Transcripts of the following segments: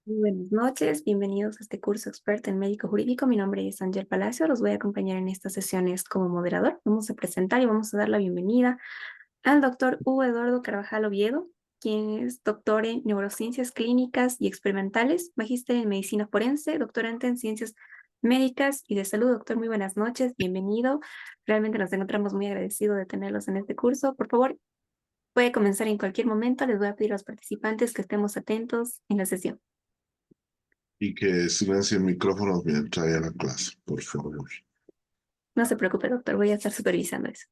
Muy buenas noches, bienvenidos a este curso experto en médico jurídico. Mi nombre es Ángel Palacio, los voy a acompañar en estas sesiones como moderador. Vamos a presentar y vamos a dar la bienvenida al doctor Hugo Eduardo Carvajal Oviedo, quien es doctor en neurociencias clínicas y experimentales, magíster en medicina forense, doctorante en ciencias médicas y de salud. Doctor, muy buenas noches, bienvenido. Realmente nos encontramos muy agradecidos de tenerlos en este curso. Por favor, puede comenzar en cualquier momento. Les voy a pedir a los participantes que estemos atentos en la sesión. Y que silencien micrófonos mientras haya la clase, por favor. No se preocupe, doctor, voy a estar supervisando eso.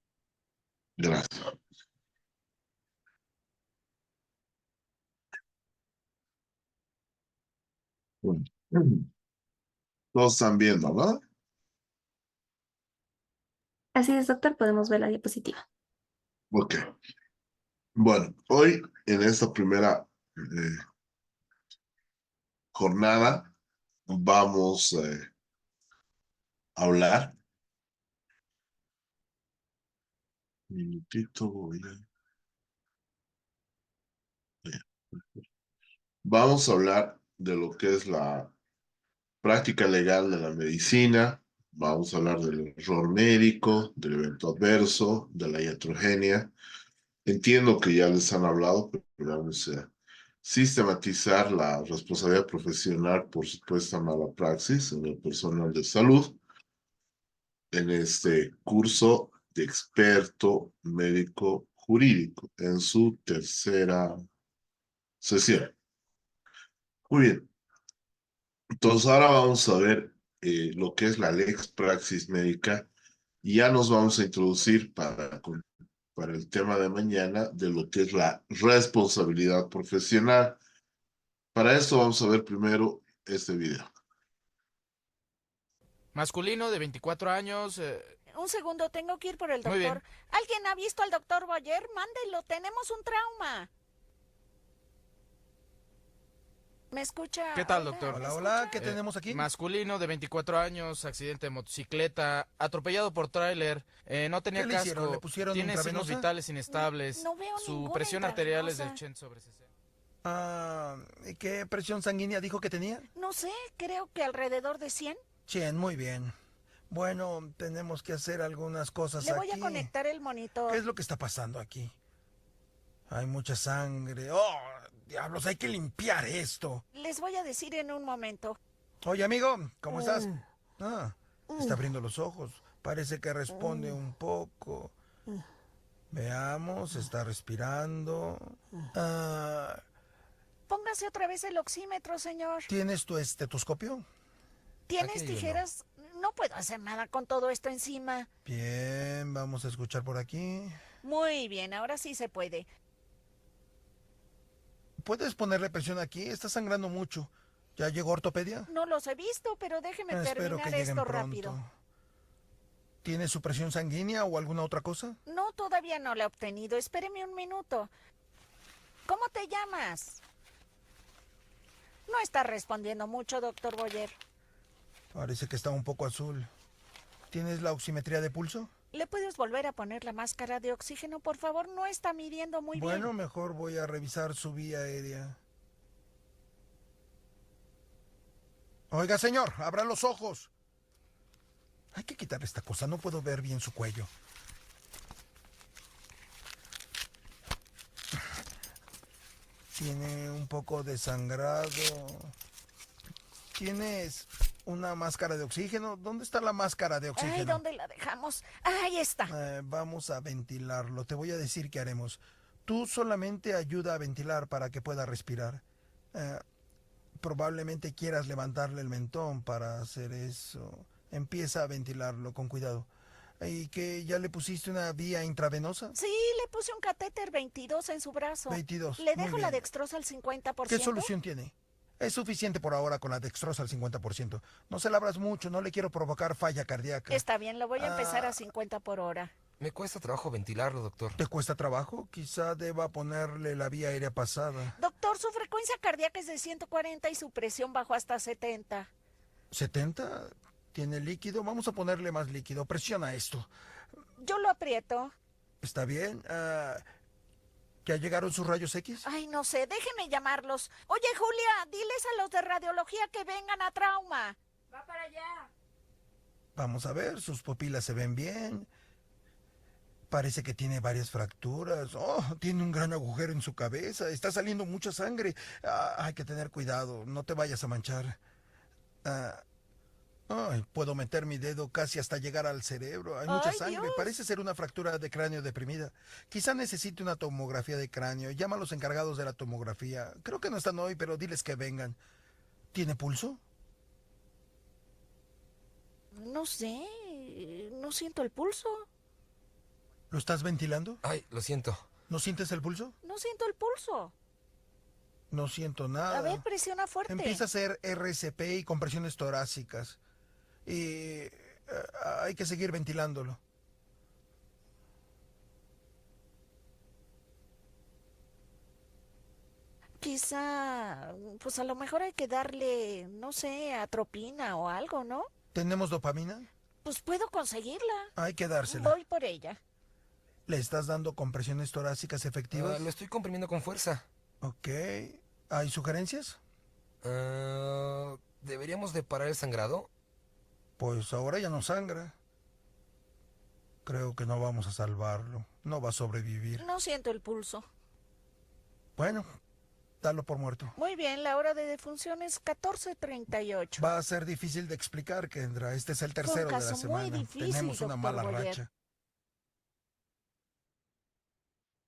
Gracias. Bueno, todos están viendo, ¿no? Así es, doctor, podemos ver la diapositiva. Ok. Bueno, hoy en esta primera eh, jornada vamos a hablar. Un minutito, vamos a hablar de lo que es la práctica legal de la medicina. Vamos a hablar del error médico, del evento adverso, de la iatrogenia. Entiendo que ya les han hablado, pero vamos a sistematizar la responsabilidad profesional por supuesta mala praxis en el personal de salud en este curso de experto médico jurídico en su tercera sesión. Muy bien, entonces ahora vamos a ver lo que es la lex praxis médica y ya nos vamos a introducir para el tema de mañana de lo que es la responsabilidad profesional. Para esto vamos a ver primero este video. Masculino de 24 años. Un segundo, tengo que ir por el Muy bien. doctor. ¿Alguien ha visto al doctor Boyer? Mándelo, tenemos un trauma. ¿Me escucha? ¿Qué tal, Hola, doctor? ¿me Hola, hola, escucha? ¿qué tenemos aquí? Masculino de 24 años, accidente de motocicleta, atropellado por tráiler, no ¿Qué tenía le hicieron? ¿Le casco, pusieron tiene signos intravenosa? vitales inestables, No veo su ninguna presión arterial es de intravenosa. 80/60. ¿Y qué presión sanguínea dijo que tenía? No sé, creo que alrededor de 100. 100, muy bien. Bueno, tenemos que hacer algunas cosas Le voy a aquí. conectar el ¿Qué monitor. es lo que está pasando aquí? Hay mucha sangre. ¡Oh, diablos! Hay que limpiar esto. Les voy a decir en un momento. Oye, amigo, ¿cómo estás? Ah, está abriendo los ojos. Parece que responde un poco. Veamos, está respirando. Ah, Póngase otra vez el oxímetro, señor. ¿Tienes tu estetoscopio? Aquí ¿Tienes hay uno. tijeras? No puedo hacer nada con todo esto encima. Bien, vamos a escuchar por aquí. Muy bien, ahora sí se puede. ¿Puedes ponerle presión aquí? Está sangrando mucho. ¿Ya llegó ortopedia? No los he visto, pero déjeme Espero que terminar lleguen esto pronto. rápido. ¿Tiene su presión sanguínea o alguna otra cosa? No, todavía no la he obtenido. Espéreme un minuto. ¿Cómo te llamas? No está respondiendo mucho, doctor Boyer. Parece que está un poco azul. ¿Tienes la oximetría de pulso? ¿Le puedes volver a poner la máscara de oxígeno, por favor? No está midiendo muy Bueno, bien. mejor voy a revisar su vía aérea. Oiga, señor, abra los ojos. Hay que quitar esta cosa, no puedo ver bien su cuello. Tiene un poco de sangrado. ¿Tienes una máscara de oxígeno? ¿Dónde está la máscara de Ay, oxígeno? ¿dónde la dejamos? Ahí está. Vamos a ventilarlo. Te voy a decir qué haremos. Tú solamente ayuda a ventilar para que pueda respirar. Eh, Probablemente quieras levantarle el mentón para hacer eso. Empieza a ventilarlo con cuidado. ¿Y que ya le pusiste una vía intravenosa? Sí, le puse un catéter 22 en su brazo. 22. ¿Le Muy dejo la bien. dextrosa al ¿Qué 50%? solución tiene? Es suficiente por ahora con la dextrosa al 50%. No se la abras mucho, no le quiero provocar falla cardíaca. Está bien, lo voy a empezar a Ah, 50 por hora. Me cuesta trabajo ventilarlo, doctor. ¿Te cuesta trabajo? Quizá deba ponerle la vía aérea pasada. Doctor, su frecuencia cardíaca es de 140 y su presión bajó hasta 70. ¿70? ¿Tiene líquido? Vamos a ponerle más líquido. Presiona esto. Yo lo aprieto. ¿Está bien? ¿Ya llegaron sus rayos X? Ay, no sé, déjeme llamarlos. Oye, Julia, diles a los de radiología que vengan a trauma. Va para allá. Vamos a ver, sus pupilas se ven bien. Parece que tiene varias fracturas. Oh, tiene un gran agujero en su cabeza. Está saliendo mucha sangre. Hay que tener cuidado. No te vayas a manchar. Ah, ay, puedo meter mi dedo casi hasta llegar al cerebro. Hay mucha Ay, sangre. Dios. Parece ser una fractura de cráneo deprimida. Quizá necesite una tomografía de cráneo. Llama a los encargados de la tomografía. Creo que no están hoy, pero diles que vengan. ¿Tiene pulso? No sé, no siento el pulso. ¿Lo estás ventilando? Ay, lo siento. ¿No sientes el pulso? No siento el pulso. No siento nada. A ver, presiona fuerte. Empieza a hacer RCP y compresiones torácicas. Y hay que seguir ventilándolo. Quizá, pues a lo mejor hay que darle, no sé, atropina o algo, ¿no? ¿Tenemos dopamina? Pues puedo conseguirla. Hay que dársela. Voy por ella. ¿Le estás dando compresiones torácicas efectivas? Lo estoy comprimiendo con fuerza. Ok. ¿Hay sugerencias? ¿Deberíamos de parar el sangrado? Pues ahora ya no sangra. Creo que no vamos a salvarlo. No va a sobrevivir. No siento el pulso. Bueno, dalo por muerto. Muy bien, la hora de defunción es 14:38. Va a ser difícil de explicar, Kendra. Este es el Fue un tercero de la caso muy semana. difícil, Tenemos una doctor mala Boyer. racha.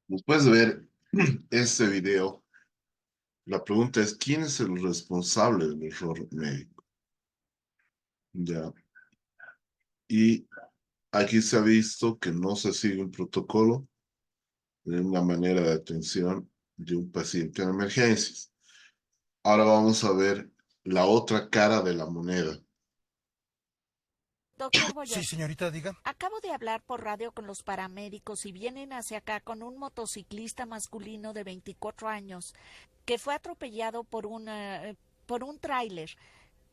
Después de ver este video, la pregunta es, ¿quién es el responsable del error médico? Ya. Y aquí se ha visto que no se sigue un protocolo de una manera de atención de un paciente en emergencias. Ahora vamos a ver la otra cara de la moneda. Doctor Boyer, Sí, señorita, diga. acabo de hablar por radio con los paramédicos y vienen hacia acá con un motociclista masculino de 24 años que fue atropellado por un tráiler.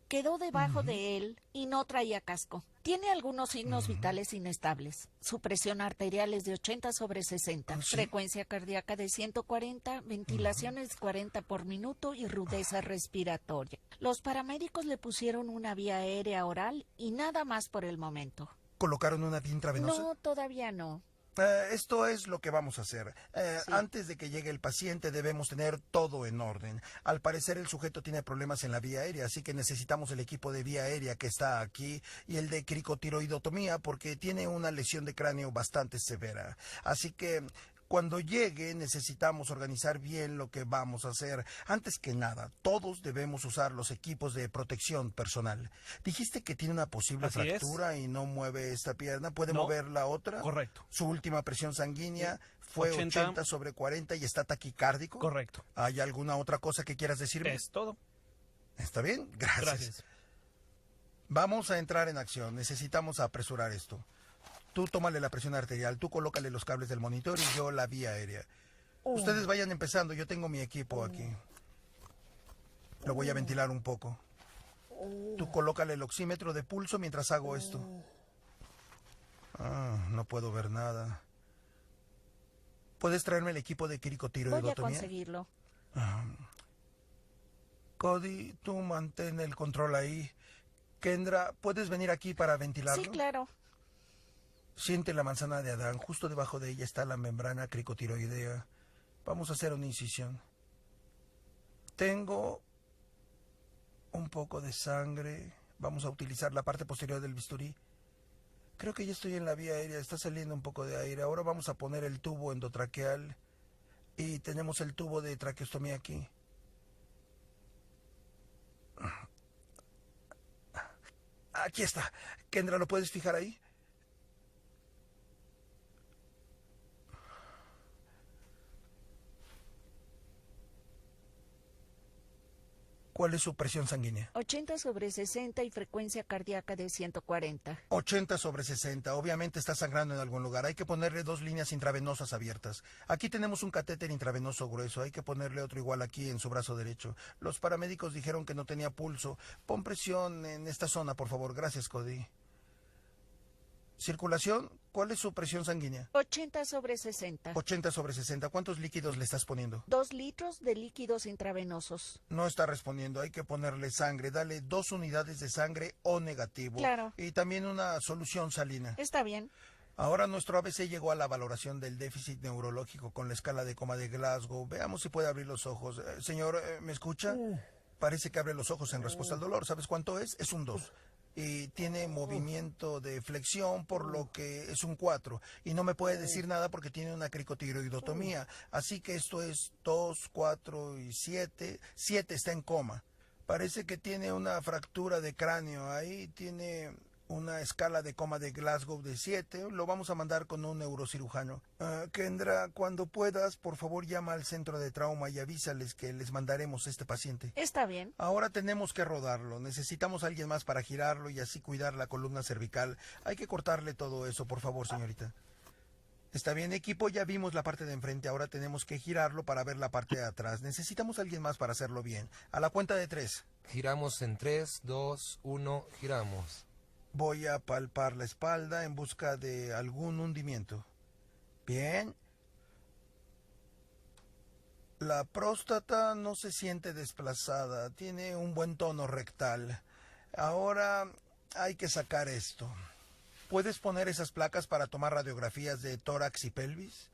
Quedó debajo de él y no traía casco. Tiene algunos signos vitales inestables. Su presión arterial es de 80/60, ¿Ah, sí? frecuencia cardíaca de 140, ventilaciones 40 por minuto y rudeza respiratoria. Los paramédicos le pusieron una vía aérea oral y nada más por el momento. ¿Colocaron una vía intravenosa? No, todavía no. Esto es lo que vamos a hacer. Sí. Antes de que llegue el paciente debemos tener todo en orden. Al parecer el sujeto tiene problemas en la vía aérea, así que necesitamos el equipo de vía aérea que está aquí y el de cricotiroidotomía porque tiene una lesión de cráneo bastante severa. Así que cuando llegue necesitamos organizar bien lo que vamos a hacer. Antes que nada, todos debemos usar los equipos de protección personal. Dijiste que tiene una posible Así es. fractura y no mueve esta pierna. ¿Puede No. mover la otra? Correcto. Su última presión sanguínea fue 80. 80/40 y está taquicárdico. Correcto. ¿Hay alguna otra cosa que quieras decirme? Es todo. ¿Está bien? Gracias. Gracias. Vamos a entrar en acción. Necesitamos apresurar esto. Tú tómale la presión arterial, tú colócale los cables del monitor y yo la vía aérea. Ustedes vayan empezando, yo tengo mi equipo aquí. Lo voy a ventilar un poco. Tú colócale el oxímetro de pulso mientras hago esto. No puedo ver nada. ¿Puedes traerme el equipo de Voy a cricotiroidotomía? conseguirlo. Cody, tú mantén el control ahí. Kendra, ¿puedes venir aquí para ventilarlo? Sí, claro. Siente la manzana de Adán. Justo debajo de ella está la membrana cricotiroidea. Vamos a hacer una incisión. Tengo un poco de sangre. Vamos a utilizar la parte posterior del bisturí. Creo que ya estoy en la vía aérea. Está saliendo un poco de aire. Ahora vamos a poner el tubo endotraqueal. Y tenemos el tubo de traqueostomía aquí. Aquí está. Kendra, ¿lo puedes fijar ahí? ¿Cuál es su presión sanguínea? 80/60 y frecuencia cardíaca de 140. 80/60. Obviamente está sangrando en algún lugar. Hay que ponerle 2 líneas intravenosas abiertas. Aquí tenemos un catéter intravenoso grueso. Hay que ponerle otro igual aquí en su brazo derecho. Los paramédicos dijeron que no tenía pulso. Pon presión en esta zona, por favor. Gracias, Cody. Circulación, ¿cuál es su presión sanguínea? 80/60. 80/60. ¿Cuántos líquidos le estás poniendo? 2 litros de líquidos intravenosos. No está respondiendo, hay que ponerle sangre. Dale 2 unidades de sangre O negativo. Claro. Y también una solución salina. Está bien. Ahora nuestro ABC llegó a la valoración del déficit neurológico con la escala de coma de Glasgow. Veamos si puede abrir los ojos. Señor, ¿me escucha? Parece que abre los ojos en respuesta al dolor. ¿Sabes cuánto es? Es un 2. Y tiene movimiento de flexión, por lo que es un 4. Y no me puede decir nada porque tiene una cricotiroidotomía. Así que esto es 2, 4 y 7. 7 está en coma. Parece que tiene una fractura de cráneo. Ahí tiene una escala de coma de Glasgow de 7. Lo vamos a mandar con un neurocirujano. Kendra, cuando puedas, por favor llama al centro de trauma y avísales que les mandaremos este paciente. Está bien. Ahora tenemos que rodarlo. Necesitamos a alguien más para girarlo y así cuidar la columna cervical. Hay que cortarle todo eso, por favor, señorita. Está bien, equipo, ya vimos la parte de enfrente. Ahora tenemos que girarlo para ver la parte de atrás. Necesitamos a alguien más para hacerlo bien. A la cuenta de 3. Giramos en 3, 2, 1, giramos. Voy a palpar la espalda en busca de algún hundimiento. Bien. La próstata no se siente desplazada. Tiene un buen tono rectal. Ahora hay que sacar esto. ¿Puedes poner esas placas para tomar radiografías de tórax y pelvis?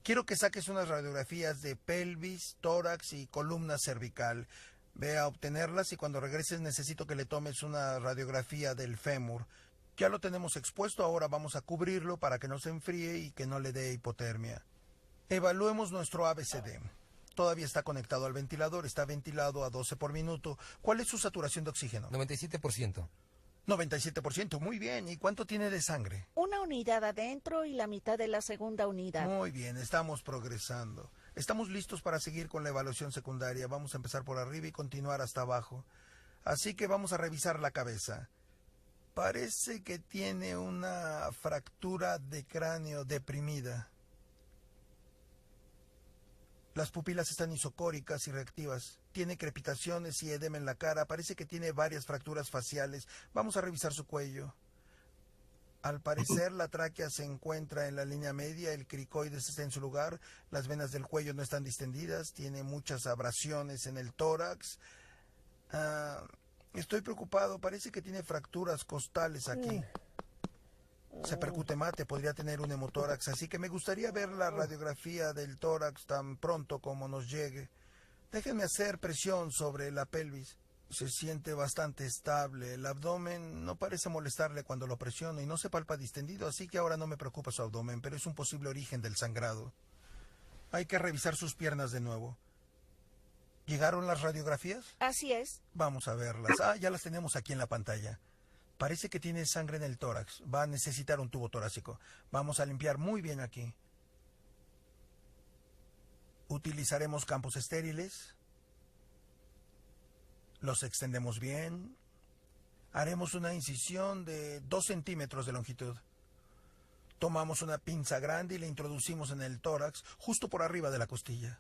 Quiero que saques unas radiografías de pelvis, tórax y columna cervical. Ve a obtenerlas y cuando regreses necesito que le tomes una radiografía del fémur. Ya lo tenemos expuesto, ahora vamos a cubrirlo para que no se enfríe y que no le dé hipotermia. Evaluemos nuestro ABCD. Todavía está conectado al ventilador, está ventilado a 12 por minuto. ¿Cuál es su saturación de oxígeno? 97%. 97%, muy bien. ¿Y cuánto tiene de sangre? Una unidad adentro y la mitad de la segunda unidad. Muy bien, estamos progresando. Estamos listos para seguir con la evaluación secundaria. Vamos a empezar por arriba y continuar hasta abajo. Así que vamos a revisar la cabeza. Parece que tiene una fractura de cráneo deprimida. Las pupilas están isocóricas y reactivas. Tiene crepitaciones y edema en la cara. Parece que tiene varias fracturas faciales. Vamos a revisar su cuello. Al parecer, la tráquea se encuentra en la línea media, el cricoides está en su lugar, las venas del cuello no están distendidas, tiene muchas abrasiones en el tórax. Estoy preocupado, parece que tiene fracturas costales aquí. Se percute mate, podría tener un hemotórax, así que me gustaría ver la radiografía del tórax tan pronto como nos llegue. Déjenme hacer presión sobre la pelvis. Se siente bastante estable, el abdomen no parece molestarle cuando lo presiono y no se palpa distendido, así que ahora no me preocupa su abdomen, pero es un posible origen del sangrado. Hay que revisar sus piernas de nuevo. ¿Llegaron las radiografías? Así es. Vamos a verlas. Ya las tenemos aquí en la pantalla. Parece que tiene sangre en el tórax. Va a necesitar un tubo torácico. Vamos a limpiar muy bien aquí. Utilizaremos campos estériles. Los extendemos bien. Haremos una incisión de 2 centímetros de longitud. Tomamos una pinza grande y la introducimos en el tórax, justo por arriba de la costilla.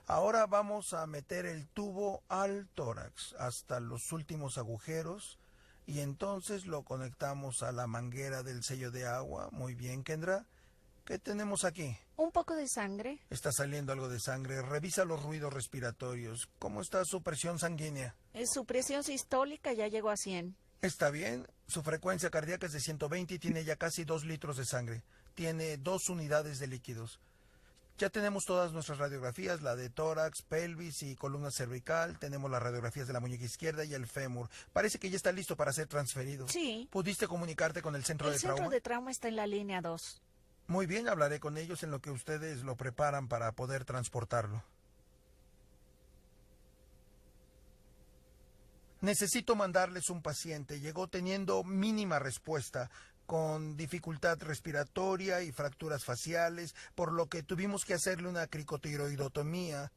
Ahora vamos a meter el tubo al tórax, hasta los últimos agujeros, y entonces lo conectamos a la manguera del sello de agua. Muy bien, Kendra. ¿Qué tenemos aquí? Un poco de sangre. Está saliendo algo de sangre. Revisa los ruidos respiratorios. ¿Cómo está su presión sanguínea? Su presión sistólica ya llegó a 100. Está bien. Su frecuencia cardíaca es de 120 y tiene ya casi 2 litros de sangre. Tiene 2 unidades de líquidos. Ya tenemos todas nuestras radiografías, la de tórax, pelvis y columna cervical. Tenemos las radiografías de la muñeca izquierda y el fémur. Parece que ya está listo para ser transferido. Sí. ¿Pudiste comunicarte con el centro de El trauma? centro de trauma está en la línea 2. Muy bien, hablaré con ellos en lo que ustedes lo preparan para poder transportarlo. Necesito mandarles un paciente. Llegó teniendo mínima respuesta, con dificultad respiratoria y fracturas faciales, por lo que tuvimos que hacerle una cricotiroidotomía.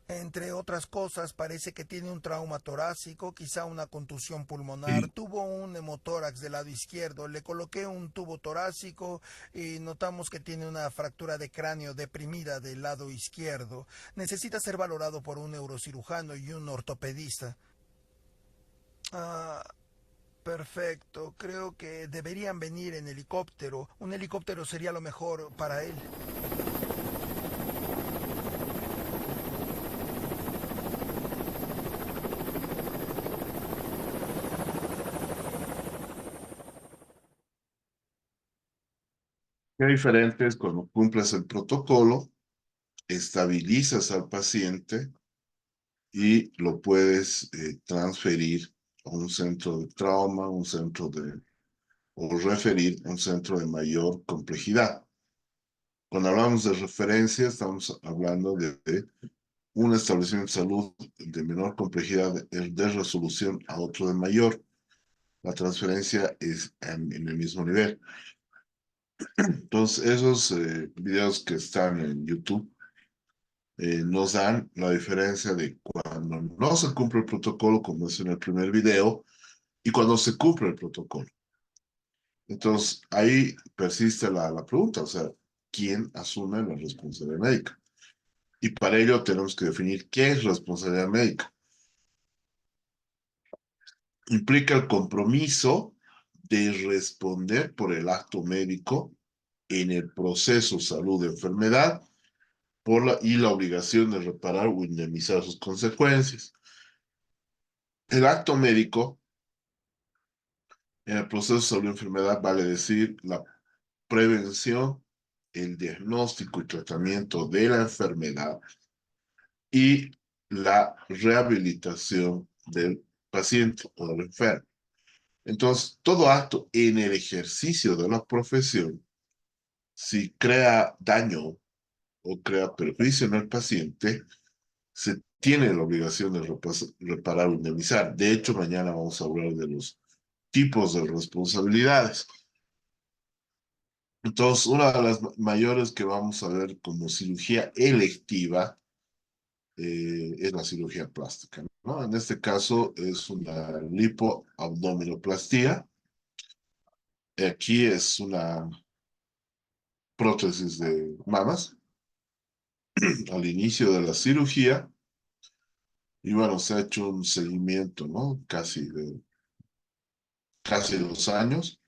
Entre otras cosas, parece que tiene un trauma torácico, quizá una contusión pulmonar, tuvo un hemotórax del lado izquierdo, le coloqué un tubo torácico y notamos que tiene una fractura de cráneo deprimida del lado izquierdo. Necesita ser valorado por un neurocirujano y un ortopedista. Perfecto, creo que deberían venir en helicóptero. Un helicóptero sería lo mejor para él. Qué diferente es cuando cumples el protocolo, estabilizas al paciente y lo puedes transferir a un centro de trauma, o referir a un centro de mayor complejidad. Cuando hablamos de referencia, estamos hablando de un establecimiento de salud de menor complejidad de resolución a otro de mayor. La transferencia es en el mismo nivel. Entonces, esos videos que están en YouTube nos dan la diferencia de cuando no se cumple el protocolo, como es en el primer video, y cuando se cumple el protocolo. Entonces, ahí persiste la pregunta, o sea, ¿quién asume la responsabilidad médica? Y para ello tenemos que definir qué es responsabilidad médica. Implica el compromiso de responder por el acto médico en el proceso salud-enfermedad y la obligación de reparar o indemnizar sus consecuencias. El acto médico en el proceso salud-enfermedad vale decir la prevención, el diagnóstico y tratamiento de la enfermedad y la rehabilitación del paciente o del enfermo. Entonces, todo acto en el ejercicio de la profesión, si crea daño o crea perjuicio en el paciente, se tiene la obligación de reparar o indemnizar. De hecho, mañana vamos a hablar de los tipos de responsabilidades. Entonces, una de las mayores que vamos a ver como cirugía electiva es la cirugía plástica, ¿no? En este caso es una lipoabdominoplastía. Aquí es una prótesis de mamas al inicio de la cirugía. Y bueno, se ha hecho un seguimiento, ¿no? Casi 2 años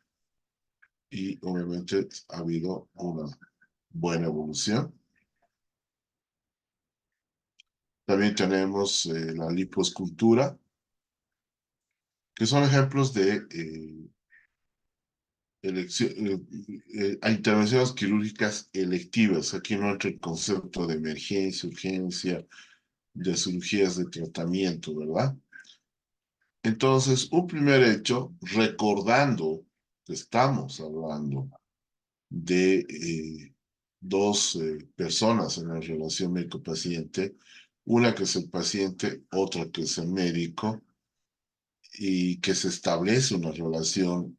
y obviamente ha habido una buena evolución. También tenemos la lipoescultura, que son ejemplos de intervenciones quirúrgicas electivas. Aquí no entra el concepto de emergencia, urgencia, de cirugías de tratamiento, ¿verdad? Entonces, un primer hecho, recordando que estamos hablando de dos personas en la relación médico-paciente, una que es el paciente, otra que es el médico, y que se establece una relación,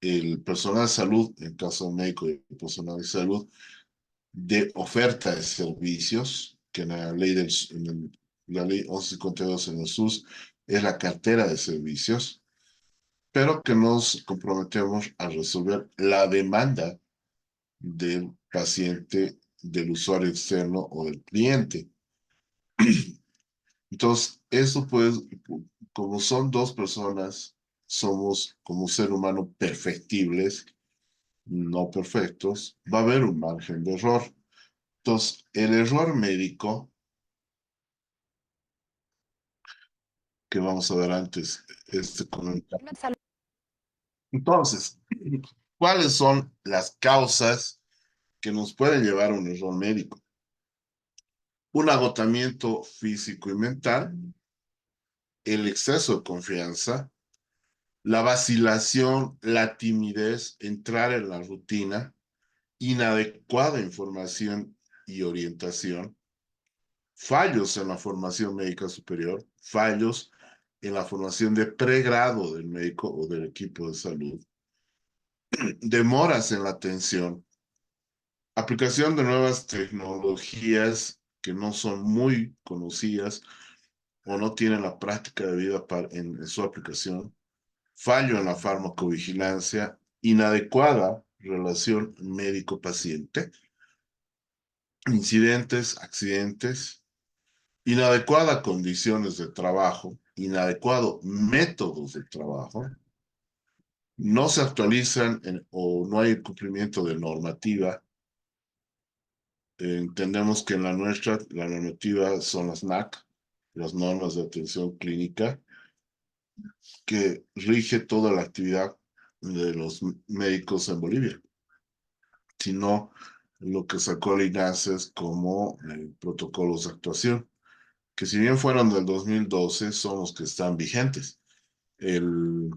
el personal de salud, en caso médico y el personal de salud, de oferta de servicios, que en la ley, la ley 1152 en el SUS es la cartera de servicios, pero que nos comprometemos a resolver la demanda del paciente, del usuario externo o del cliente. Entonces, eso pues, como son dos personas, somos como ser humano perfectibles, no perfectos, va a haber un margen de error. Entonces, el error médico, que vamos a ver antes, este comentario. Entonces, ¿cuáles son las causas que nos pueden llevar a un error médico? Un agotamiento físico y mental, el exceso de confianza, la vacilación, la timidez, entrar en la rutina, inadecuada información y orientación, fallos en la formación médica superior, fallos en la formación de pregrado del médico o del equipo de salud, demoras en la atención, aplicación de nuevas tecnologías que no son muy conocidas o no tienen la práctica de vida en su aplicación, fallo en la farmacovigilancia, inadecuada relación médico-paciente, incidentes, accidentes, inadecuadas condiciones de trabajo, inadecuados métodos de trabajo, no se actualizan o no hay cumplimiento de normativa. Entendemos que en la nuestra, la normativa son las NAC, las normas de atención clínica, que rige toda la actividad de los médicos en Bolivia, sino lo que sacó el INASE es como protocolos de actuación, que si bien fueron del 2012, son los que están vigentes. El,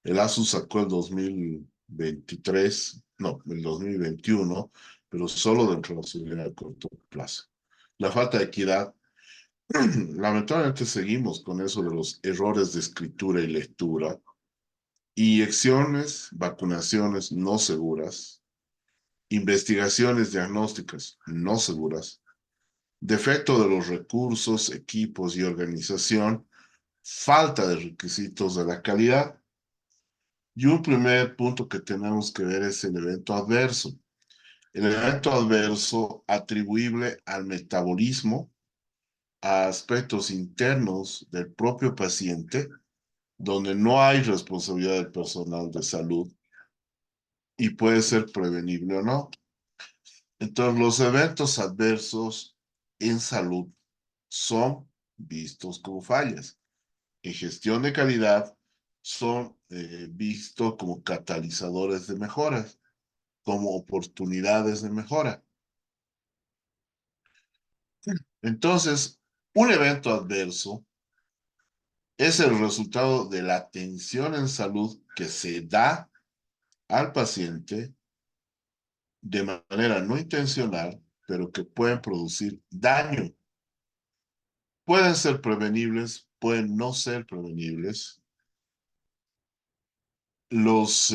el ASUS sacó el 2023, no, el 2021, pero solo dentro de la seguridad de corto plazo. La falta de equidad, lamentablemente seguimos con eso de los errores de escritura y lectura, inyecciones, vacunaciones no seguras, investigaciones diagnósticas no seguras, defecto de los recursos, equipos y organización, falta de requisitos de la calidad. Y un primer punto que tenemos que ver es el evento adverso. El evento adverso atribuible al metabolismo, a aspectos internos del propio paciente, donde no hay responsabilidad del personal de salud y puede ser prevenible o no. Entonces, los eventos adversos en salud son vistos como fallas. En gestión de calidad son vistos como catalizadores de mejoras, como oportunidades de mejora. Entonces, un evento adverso es el resultado de la atención en salud que se da al paciente de manera no intencional, pero que pueden producir daño. Pueden ser prevenibles, pueden no ser prevenibles. Los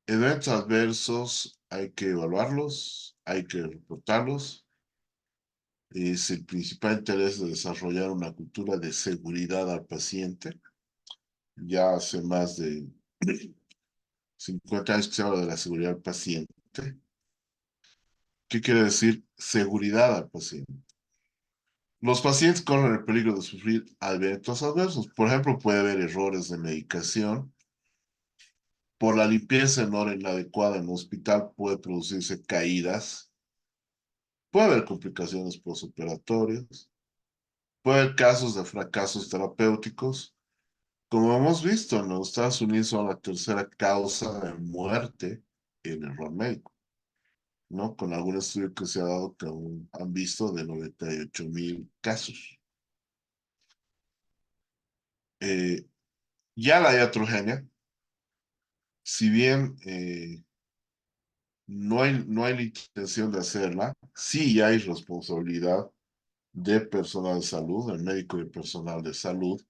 eventos adversos hay que evaluarlos, hay que reportarlos. Es el principal interés de desarrollar una cultura de seguridad al paciente. Ya hace más de 50 años que se habla de la seguridad al paciente. ¿Qué quiere decir seguridad al paciente? Los pacientes corren el peligro de sufrir eventos adversos. Por ejemplo, puede haber errores de medicación. Por la limpieza no inadecuada en el hospital puede producirse caídas. Puede haber complicaciones postoperatorias. Puede haber casos de fracasos terapéuticos. Como hemos visto, en los Estados Unidos son la tercera causa de muerte en el error médico, ¿no? Con algún estudio que se ha dado que han visto de 98,000 casos. Eh, ya la iatrogenia, si bien no hay la intención de hacerla, sí hay responsabilidad de personal de salud, del médico y personal de salud,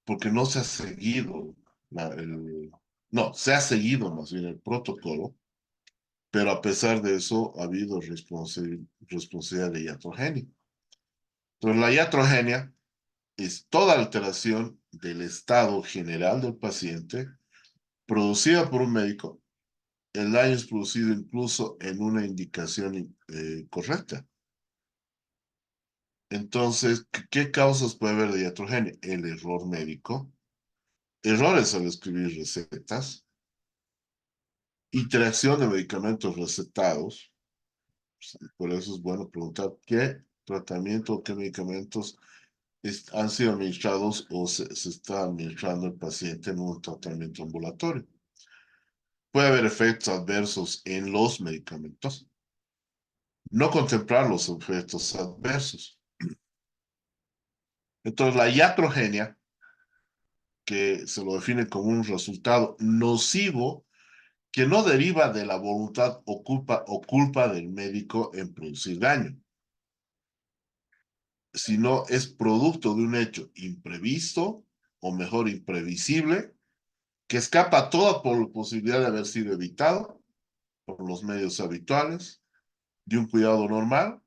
porque no se ha seguido, no, se ha seguido más bien el protocolo, pero a pesar de eso ha habido responsabilidad de iatrogenia. Entonces, la iatrogenia es toda alteración del estado general del paciente producida por un médico. El daño es producido incluso en una indicación correcta. Entonces, ¿qué causas puede haber de iatrogenia? El error médico, errores al escribir recetas, interacción de medicamentos recetados. Por eso es bueno preguntar qué tratamiento o qué medicamentos han sido administrados o se está administrando el paciente en un tratamiento ambulatorio. Puede haber efectos adversos en los medicamentos. No contemplar los efectos adversos. Entonces, la iatrogenia, que se lo define como un resultado nocivo que no deriva de la voluntad o culpa del médico en producir daño, sino es producto de un hecho imprevisto, o mejor, imprevisible, que escapa a toda posibilidad de haber sido evitado por los medios habituales, de un cuidado normal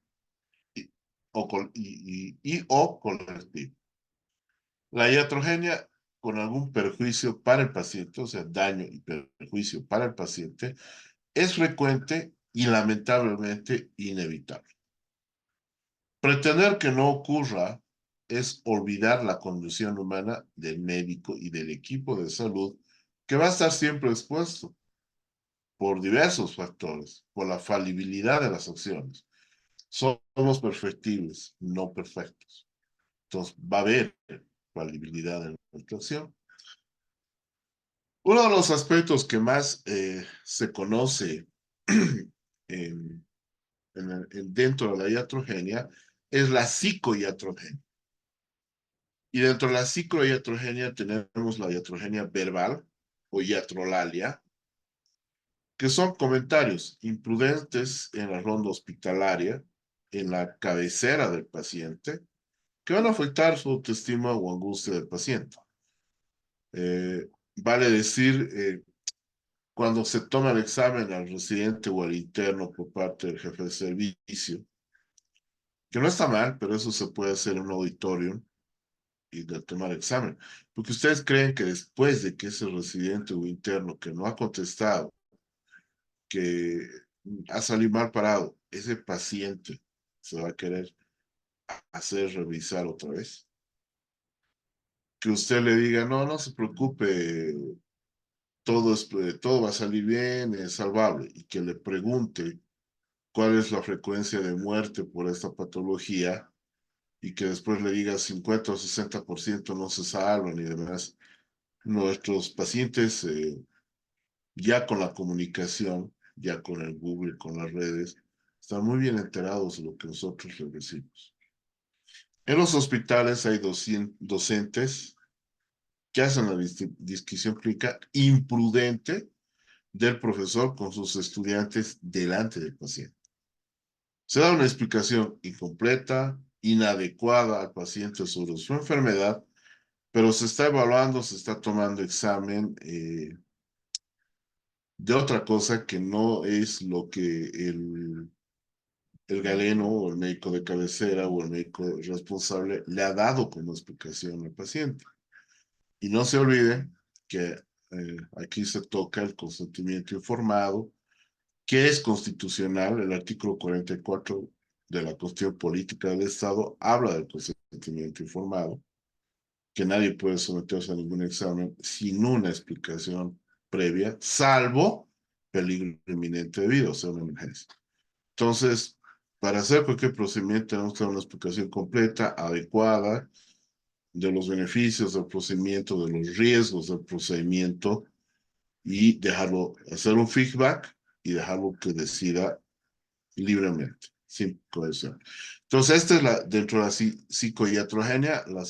o colectivo. La iatrogenia con algún perjuicio para el paciente, o sea, daño y perjuicio para el paciente, es frecuente y lamentablemente inevitable. Pretender que no ocurra es olvidar la condición humana del médico y del equipo de salud que va a estar siempre expuesto por diversos factores, por la falibilidad de las acciones. Somos perfectibles, no perfectos. Entonces, va a haber falibilidad en la actuación. Uno de los aspectos que más se conoce en, dentro de la iatrogenia es la psicoiatrogenia. Y dentro de la psicoiatrogenia tenemos la iatrogenia verbal o iatrolalia, que son comentarios imprudentes en la ronda hospitalaria, en la cabecera del paciente, que van a afectar su autoestima o angustia del paciente. Vale decir, cuando se toma el examen al residente o al interno por parte del jefe de servicio, que no está mal, pero eso se puede hacer en un auditorio y de tomar examen. Porque ustedes creen que después de que ese residente o interno que no ha contestado, que ha salido mal parado, ese paciente se va a querer hacer revisar otra vez. Que usted le diga, no, no se preocupe, todo va a salir bien, es salvable. Y que le pregunte cuál es la frecuencia de muerte por esta patología y que después le diga 50 o 60% no se salvan y demás. Nuestros pacientes, ya con la comunicación, ya con el Google, con las redes, están muy bien enterados de lo que nosotros les decimos. En los hospitales hay docentes que hacen la disquisición clínica imprudente del profesor con sus estudiantes delante del paciente. Se da una explicación incompleta, inadecuada al paciente sobre su enfermedad, pero se está evaluando, se está tomando examen de otra cosa que no es lo que el galeno o el médico de cabecera o el médico responsable le ha dado como explicación al paciente. Y no se olvide que aquí se toca el consentimiento informado, que es constitucional. El artículo 44 de la Constitución Política del Estado habla del consentimiento informado, que nadie puede someterse a ningún examen sin una explicación previa, salvo peligro inminente de vida, o sea, una emergencia. Entonces, para hacer cualquier procedimiento tenemos que dar una explicación completa, adecuada, de los beneficios del procedimiento, de los riesgos del procedimiento y dejarlo, hacer un feedback y dejarlo que decida libremente, sin coerción. Entonces, esta es dentro de la psicoiatrogenia, la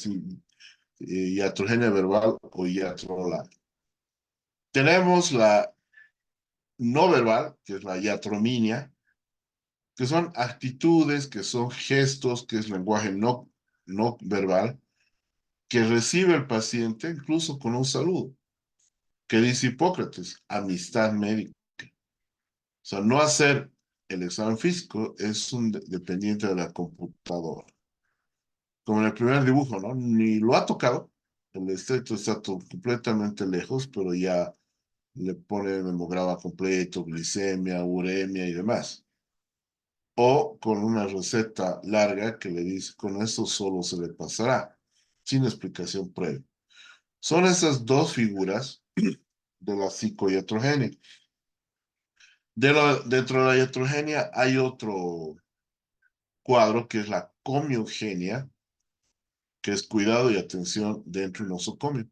iatrogenia verbal o iatrolar. Tenemos la no verbal, que es la iatrominia, que son actitudes, que son gestos, que es lenguaje no verbal, que recibe el paciente incluso con un saludo, que dice Hipócrates, amistad médica. O sea, no hacer el examen físico es un dependiente de la computadora. Como en el primer dibujo, ¿no? Ni lo ha tocado, el esteto está completamente lejos, pero ya le pone el hemograma completo, glicemia, uremia y demás. O con una receta larga que le dice, con esto solo se le pasará, sin explicación previa. Son esas dos figuras de la psicoiatrogenia. Dentro de la iatrogenia hay otro cuadro que es la comiogenia, que es cuidado y atención dentro de un nosocomio.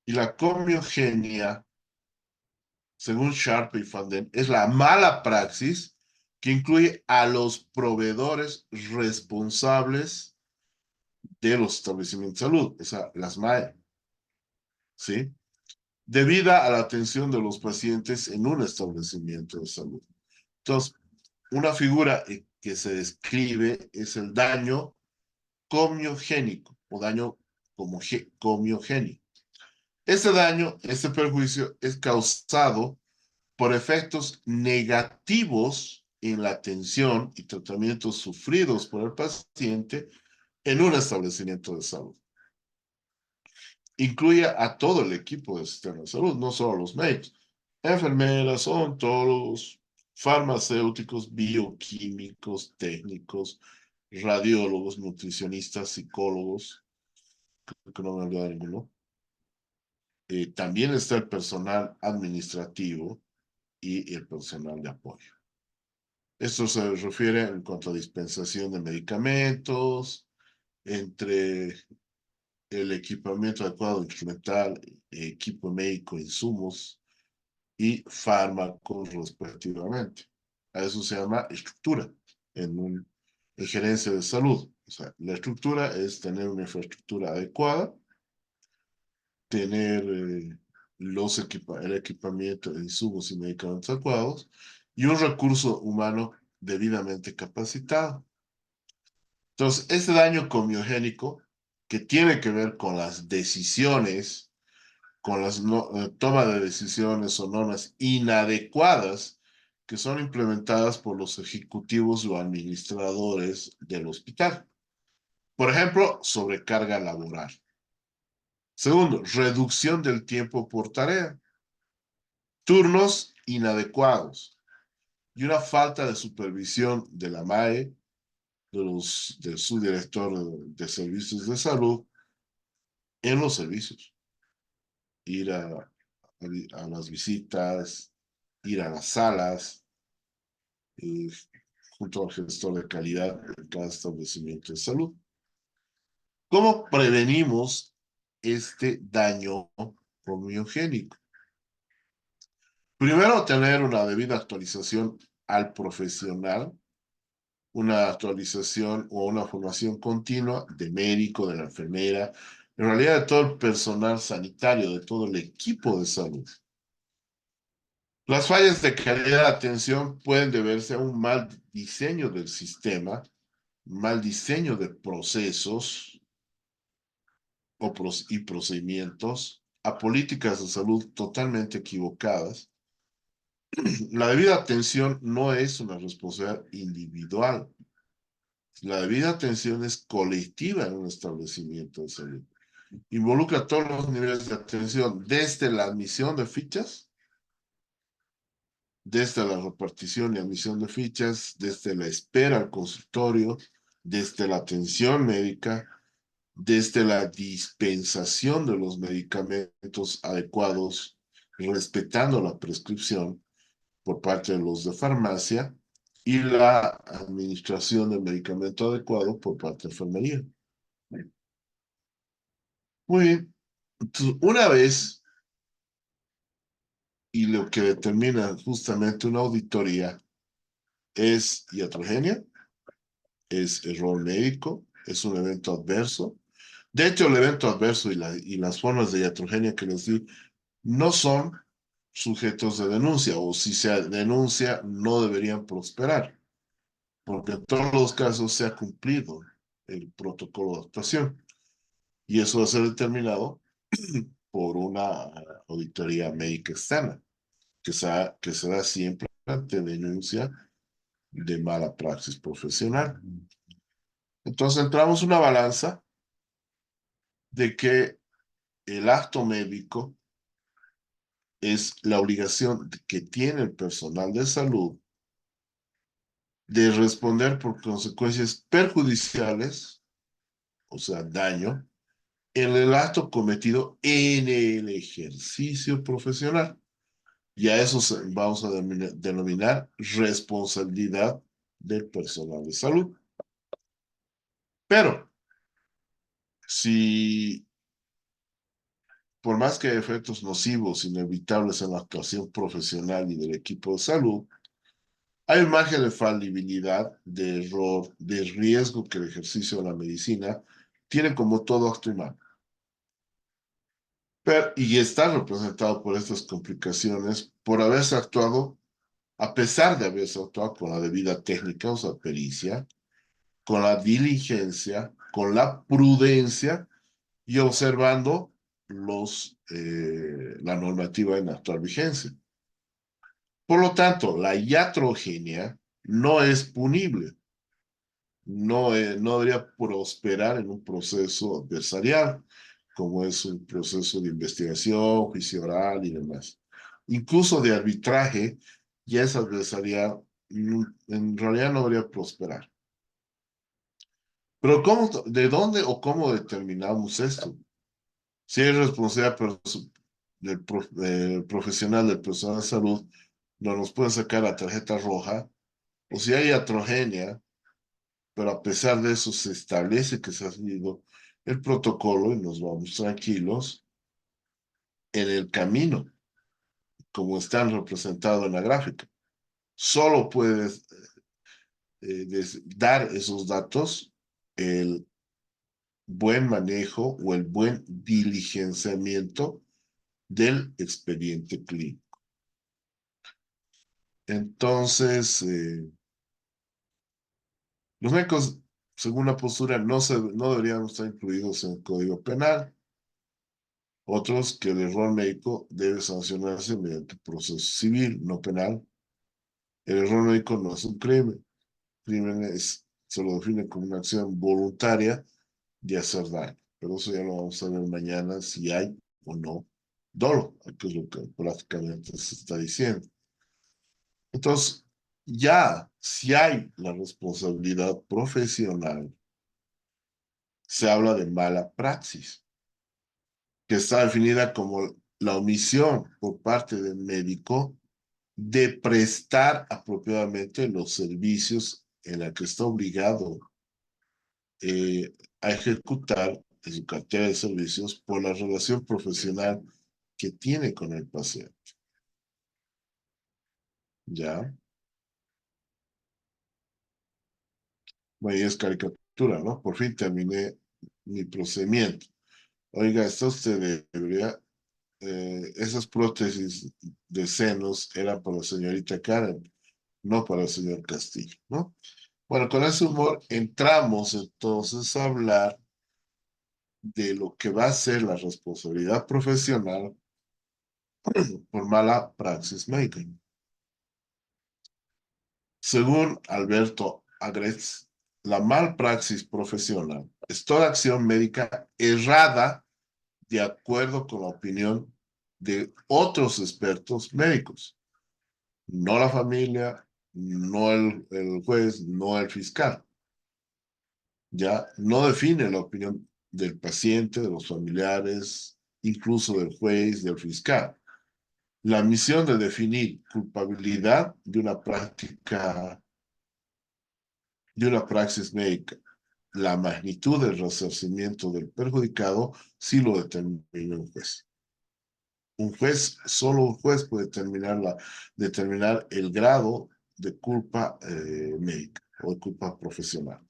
Y la comiogenia, según Sharpe y Van Den, es la mala praxis que incluye a los proveedores responsables de los establecimientos de salud, o sea, las MAE, ¿sí? Debida a la atención de los pacientes en un establecimiento de salud. Entonces, una figura que se describe es el daño comiogénico o daño comiogénico. Ese daño, ese perjuicio es causado por efectos negativos en la atención y tratamientos sufridos por el paciente en un establecimiento de salud. Incluye a todo el equipo del sistema de salud, no solo los médicos, enfermeras, odontólogos, farmacéuticos, bioquímicos, técnicos, radiólogos, nutricionistas, psicólogos, creo que no me he olvidado ninguno. También está el personal administrativo y el personal de apoyo. Esto se refiere en cuanto a dispensación de medicamentos, entre el equipamiento adecuado, instrumental, equipo médico, insumos y fármacos respectivamente. A eso se llama estructura en gerencia de salud. O sea, la estructura es tener una infraestructura adecuada, tener el equipamiento, insumos y medicamentos adecuados y un recurso humano debidamente capacitado. Entonces, este daño comiogénico que tiene que ver con las decisiones, con las toma de decisiones o normas inadecuadas que son implementadas por los ejecutivos o administradores del hospital. Por ejemplo, sobrecarga laboral. Segundo, reducción del tiempo por tarea. Turnos inadecuados y una falta de supervisión de la MAE, del subdirector de servicios de salud en los servicios. Ir a las visitas, ir a las salas, junto al gestor de calidad en cada establecimiento de salud. ¿Cómo prevenimos este daño comiogénico? Primero, tener una debida actualización al profesional, una actualización o una formación continua de médico, de la enfermera, en realidad de todo el personal sanitario, de todo el equipo de salud. Las fallas de calidad de atención pueden deberse a un mal diseño del sistema, mal diseño de procesos y procedimientos, a políticas de salud totalmente equivocadas. La debida atención no es una responsabilidad individual. La debida atención es colectiva en un establecimiento de salud. Involucra todos los niveles de atención, desde la admisión de fichas, desde la repartición y admisión de fichas, desde la espera al consultorio, desde la atención médica, desde la dispensación de los medicamentos adecuados, respetando la prescripción por parte de los de farmacia y la administración del medicamento adecuado por parte de enfermería. Muy bien. Entonces, una vez, y lo que determina justamente una auditoría es iatrogenia, es error médico, es un evento adverso. De hecho, el evento adverso y las formas de iatrogenia que les di no son sujetos de denuncia, o si se denuncia, no deberían prosperar, porque en todos los casos se ha cumplido el protocolo de actuación. Y eso va a ser determinado por una auditoría médica externa, que se da siempre ante denuncia de mala praxis profesional. Entonces entramos una balanza de que el acto médico es la obligación que tiene el personal de salud de responder por consecuencias perjudiciales, o sea, daño, en el acto cometido en el ejercicio profesional. Y a eso vamos a denominar responsabilidad del personal de salud. Pero, si por más que hay efectos nocivos inevitables en la actuación profesional y del equipo de salud, hay un margen de falibilidad, de error, de riesgo que el ejercicio de la medicina tiene como todo acto humano. Y está representado por estas complicaciones por haberse actuado, a pesar de haberse actuado con la debida técnica, o sea, pericia, con la diligencia, con la prudencia y observando la normativa en actual vigencia. Por lo tanto, la iatrogenia no es punible, no debería prosperar en un proceso adversarial, como es un proceso de investigación, juicio oral y demás. Incluso de arbitraje, ya es adversarial, en realidad no debería prosperar. Pero ¿de dónde o cómo determinamos esto? Si es responsabilidad del profesional, del personal de salud, no nos puede sacar la tarjeta roja, o si hay iatrogenia, pero a pesar de eso se establece que se ha seguido el protocolo y nos vamos tranquilos en el camino, como están representados en la gráfica. Solo puedes dar esos datos el buen manejo o el buen diligenciamiento del expediente clínico. Entonces, los médicos, según la postura, no deberían estar incluidos en el Código Penal. Otros que el error médico debe sancionarse mediante proceso civil, no penal. El error médico no es un crimen. Crimen se lo define como una acción voluntaria de hacer daño. Pero eso ya lo vamos a ver mañana si hay o no dolo, que es lo que prácticamente se está diciendo. Entonces, ya si hay la responsabilidad profesional, se habla de mala praxis, que está definida como la omisión por parte del médico de prestar apropiadamente los servicios en la que está obligado a ejecutar en su cartera de servicios por la relación profesional que tiene con el paciente. ¿Ya? Bueno, y es caricatura, ¿no? Por fin terminé mi procedimiento. Oiga, está usted debería, esas prótesis de senos eran para la señorita Karen, no para el señor Castillo, ¿no? Bueno, con ese humor entramos entonces a hablar de lo que va a ser la responsabilidad profesional por mala praxis médica. Según Alberto Agretz, la malpraxis profesional es toda acción médica errada de acuerdo con la opinión de otros expertos médicos, no la familia, no el juez, no el fiscal. Ya no define la opinión del paciente, de los familiares, incluso del juez, del fiscal. La misión de definir culpabilidad de una práctica, de una praxis médica, la magnitud del resarcimiento del perjudicado, sí lo determina un juez. Solo un juez puede determinar el grado de culpa médica o de culpa profesional.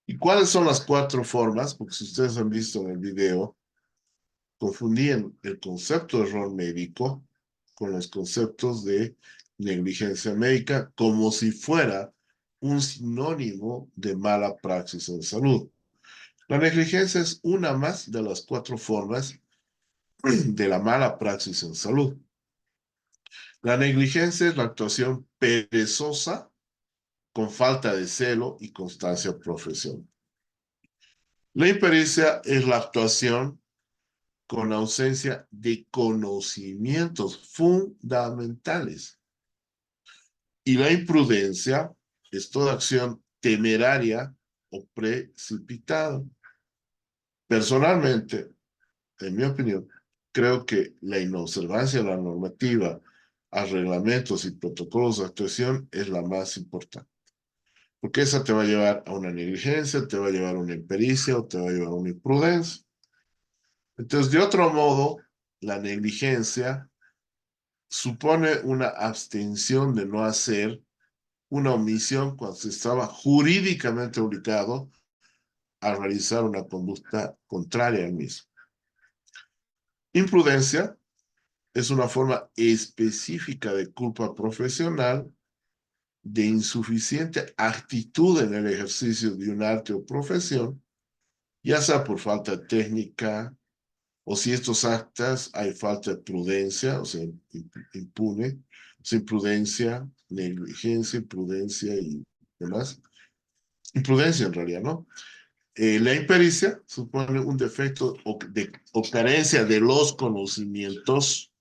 ¿Y cuáles son las 4 formas? Porque si ustedes han visto en el video, confundían el concepto de error médico con los conceptos de negligencia médica como si fuera un sinónimo de mala praxis en salud. La negligencia es una más de las 4 formas de la mala praxis en salud. La negligencia es la actuación perezosa con falta de celo y constancia profesional. La impericia es la actuación con ausencia de conocimientos fundamentales. Y la imprudencia es toda acción temeraria o precipitada. Personalmente, en mi opinión, creo que la inobservancia de la normativa a reglamentos y protocolos de actuación es la más importante. Porque esa te va a llevar a una negligencia, te va a llevar a una impericia o te va a llevar a una imprudencia. Entonces, de otro modo, la negligencia supone una abstención de no hacer una omisión cuando se estaba jurídicamente obligado a realizar una conducta contraria al mismo. Imprudencia es una forma específica de culpa profesional de insuficiente actitud en el ejercicio de un arte o profesión, ya sea por falta de técnica, o si estos actas hay falta de prudencia, o sea, impune, o sea, imprudencia, negligencia, imprudencia y demás. Imprudencia en realidad, ¿no? La impericia supone un defecto o carencia de los conocimientos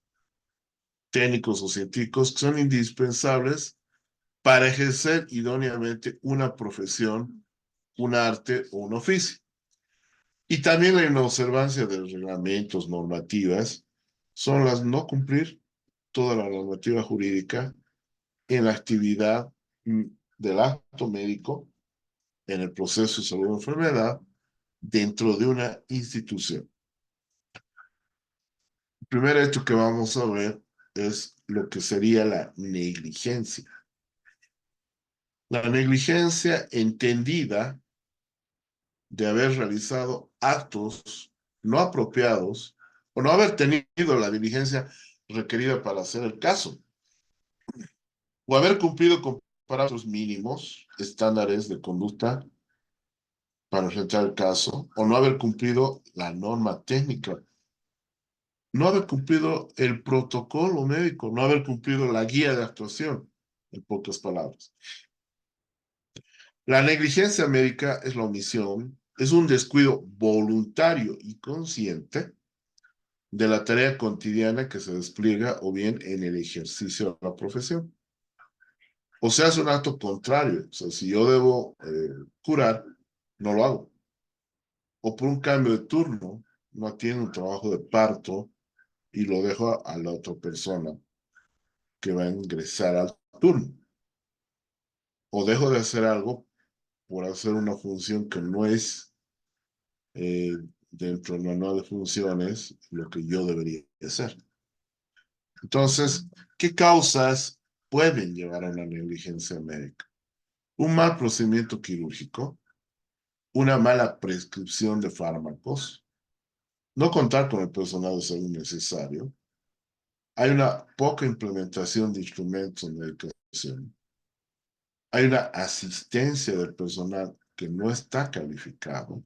técnicos o científicos que son indispensables para ejercer idóneamente una profesión un arte o un oficio. Y también la inobservancia de los reglamentos, normativas, son las no cumplir toda la normativa jurídica en la actividad del acto médico, en el proceso de salud o enfermedad, dentro de una institución. El primer hecho que vamos a ver es lo que sería la negligencia. La negligencia entendida de haber realizado actos no apropiados o no haber tenido la diligencia requerida para hacer el caso, o haber cumplido con parámetros mínimos, estándares de conducta para enfrentar el caso, o no haber cumplido la norma técnica, no haber cumplido el protocolo médico, no haber cumplido la guía de actuación, en pocas palabras. La negligencia médica es la omisión, es un descuido voluntario y consciente de la tarea cotidiana que se despliega o bien en el ejercicio de la profesión. O sea, es un acto contrario. O sea, si yo debo curar, no lo hago. O por un cambio de turno, no atiendo un trabajo de parto y lo dejo a la otra persona que va a ingresar al turno. O dejo de hacer algo por hacer una función que no es eh, dentro del manual de funciones lo que yo debería hacer. Entonces, ¿qué causas pueden llevar a una negligencia médica? Un mal procedimiento quirúrgico, una mala prescripción de fármacos, no contar con el personal de salud necesario, hay una poca implementación de instrumentos de medicación, hay una asistencia del personal que no está calificado,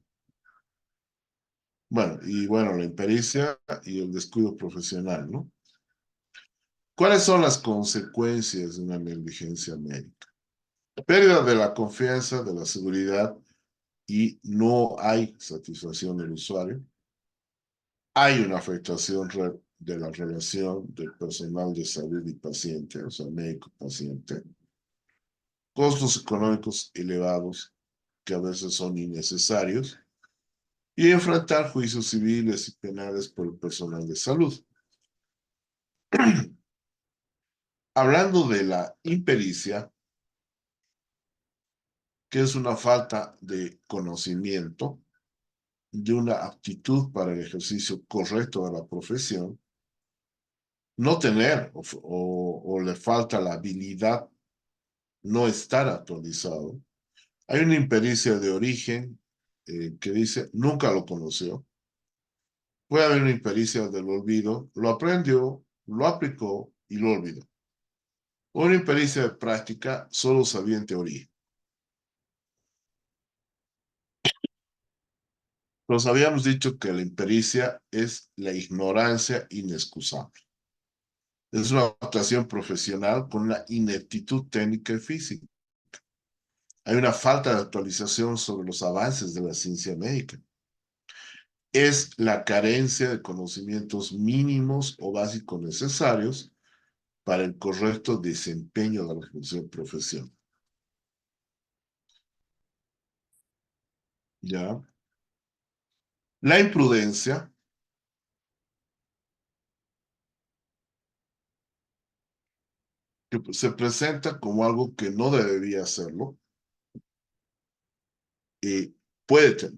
bueno, la impericia y el descuido profesional, ¿no? ¿Cuáles son las consecuencias de una negligencia médica? Pérdida de la confianza, de la seguridad y no hay satisfacción del usuario. Hay una afectación de la relación del personal de salud y paciente, o sea, médico-paciente. Costos económicos elevados que a veces son innecesarios. Y enfrentar juicios civiles y penales por el personal de salud. Hablando de la impericia, que es una falta de conocimiento, de una aptitud para el ejercicio correcto de la profesión, no tener o le falta la habilidad, no estar actualizado. Hay una impericia de origen que dice nunca lo conoció. Puede haber una impericia del olvido, lo aprendió, lo aplicó y lo olvidó. Una impericia de práctica solo sabía en teoría. Nos habíamos dicho que la impericia es la ignorancia inexcusable. Es una actuación profesional con una ineptitud técnica y física. Hay una falta de actualización sobre los avances de la ciencia médica. Es la carencia de conocimientos mínimos o básicos necesarios para el correcto desempeño de la función profesional. ¿Ya? La imprudencia que se presenta como algo que no debería hacerlo,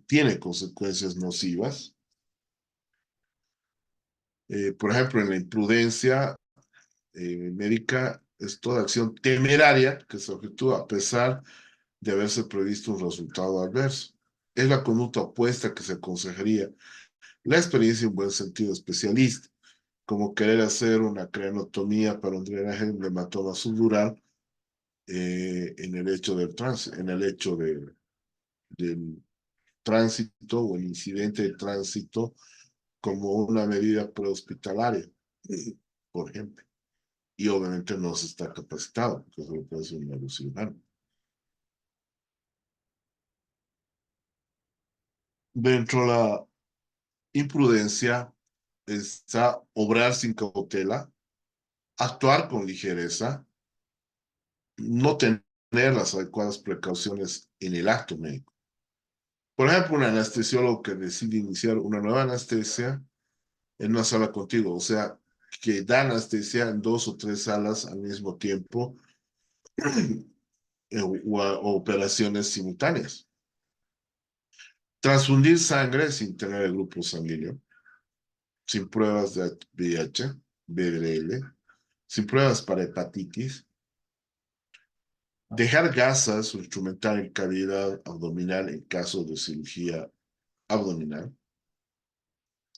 tiene consecuencias nocivas. Por ejemplo, en la imprudencia médica es toda acción temeraria que se efectúa a pesar de haberse previsto un resultado adverso. Es la conducta opuesta que se aconsejaría la experiencia en buen sentido especialista, como querer hacer una craniotomía para un drenaje de hematoma subdural en el hecho del tránsito o el incidente de tránsito como una medida prehospitalaria, por ejemplo. Y obviamente no se está capacitado, porque eso lo puede hacer un neurocirujano. Dentro de la imprudencia está obrar sin cautela, actuar con ligereza, no tener las adecuadas precauciones en el acto médico. Por ejemplo, un anestesiólogo que decide iniciar una nueva anestesia en una sala contigo, o sea, que da anestesia en 2 o 3 salas al mismo tiempo o operaciones simultáneas. Transfundir sangre sin tener el grupo sanguíneo, sin pruebas de VIH, VDL, sin pruebas para hepatitis. Dejar gasas o instrumental en cavidad abdominal en caso de cirugía abdominal.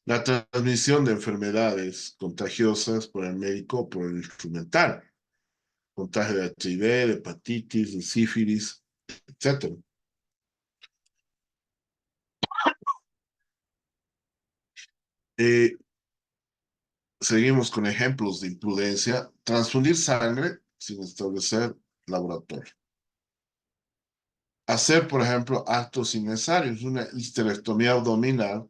La transmisión de enfermedades contagiosas por el médico o por el instrumental. Contagio de HIV, de hepatitis, de sífilis, etc. Seguimos con ejemplos de imprudencia. Transfundir sangre sin establecer laboratorio. Hacer, por ejemplo, actos innecesarios, una histerectomía abdominal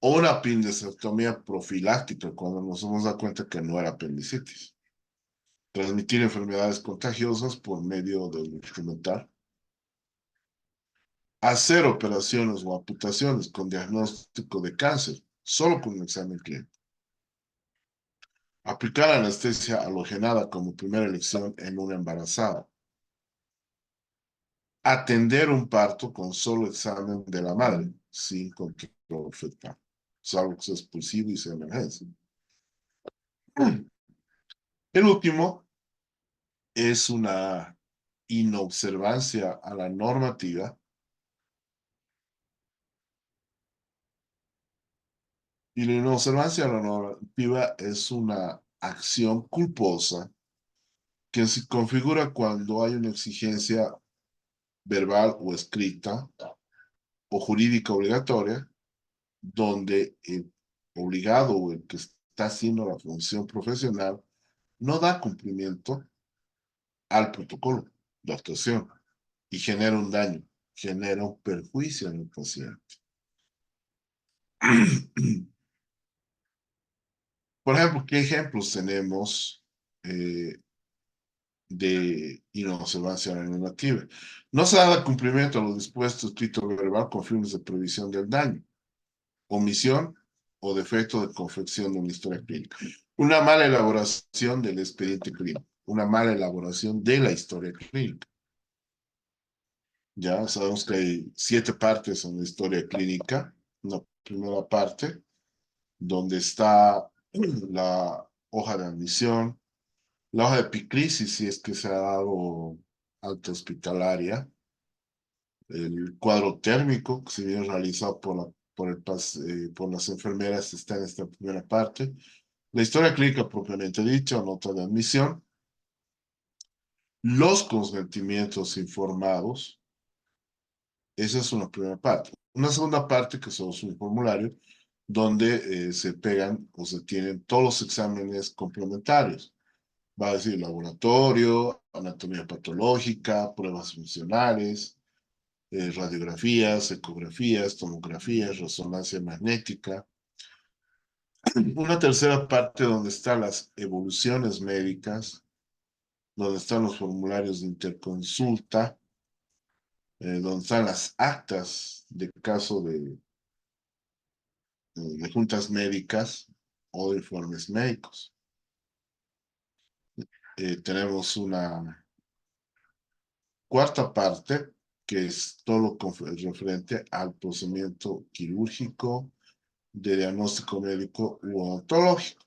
o una apendicectomía profiláctica cuando nos hemos dado cuenta que no era apendicitis. Transmitir enfermedades contagiosas por medio del instrumental. Hacer operaciones o amputaciones con diagnóstico de cáncer, solo con un examen clínico. Aplicar anestesia halogenada como primera elección en una embarazada. Atender un parto con solo examen de la madre, sin control fetal, salvo que sea expulsivo y sea emergencia. El último es una inobservancia a la normativa. Y la inobservancia a la normativa es una acción culposa que se configura cuando hay una exigencia verbal o escrita o jurídica obligatoria, donde el obligado o el que está haciendo la función profesional no da cumplimiento al protocolo de actuación y genera un daño, genera un perjuicio en el paciente. Por ejemplo, ¿qué ejemplos tenemos de inobservancia normativa? No se da cumplimiento a lo dispuesto escrito verbal con fines de previsión del daño, omisión o defecto de confección de una historia clínica. Una mala elaboración del expediente clínico, una mala elaboración de la historia clínica. Ya sabemos que hay 7 partes en la historia clínica. Una primera parte, donde está la hoja de admisión, la hoja de epicrisis, si es que se ha dado alta hospitalaria, el cuadro térmico, que se viene realizado por las enfermeras, está en esta primera parte, la historia clínica propiamente dicha, nota de admisión, los consentimientos informados, esa es una primera parte. Una segunda parte, que son un formulario, donde se pegan o se tienen todos los exámenes complementarios. Va a decir laboratorio, anatomía patológica, pruebas funcionales, radiografías, ecografías, tomografías, resonancia magnética. Una tercera parte donde están las evoluciones médicas, donde están los formularios de interconsulta, donde están las actas de caso de juntas médicas o de informes médicos. Tenemos una cuarta parte, que es todo lo referente al procedimiento quirúrgico, de diagnóstico médico u odontológico,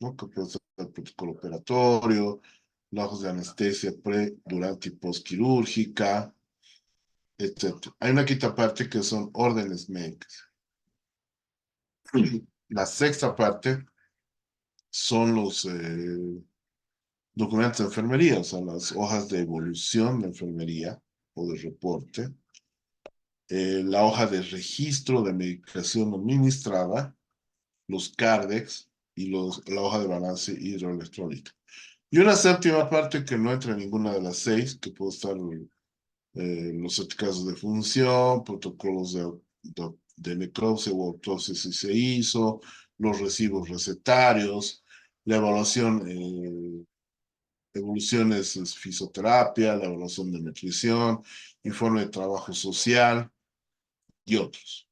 ¿no? Que puede ser el protocolo operatorio, los ojos de anestesia pre, durante y postquirúrgica, etc. Hay una quinta parte que son órdenes médicas. La sexta parte son los documentos de enfermería, o sea, las hojas de evolución de enfermería o de reporte, la hoja de registro de medicación administrada, los CARDEX y la hoja de balance hidroelectrónica. Y una séptima parte que no entra en ninguna de las 6, que puede estar los certificados de función, protocolos de necropsia o autopsia si se hizo, los recibos recetarios, la evaluación, evoluciones es fisioterapia, la evaluación de nutrición, informe de trabajo social, y otros.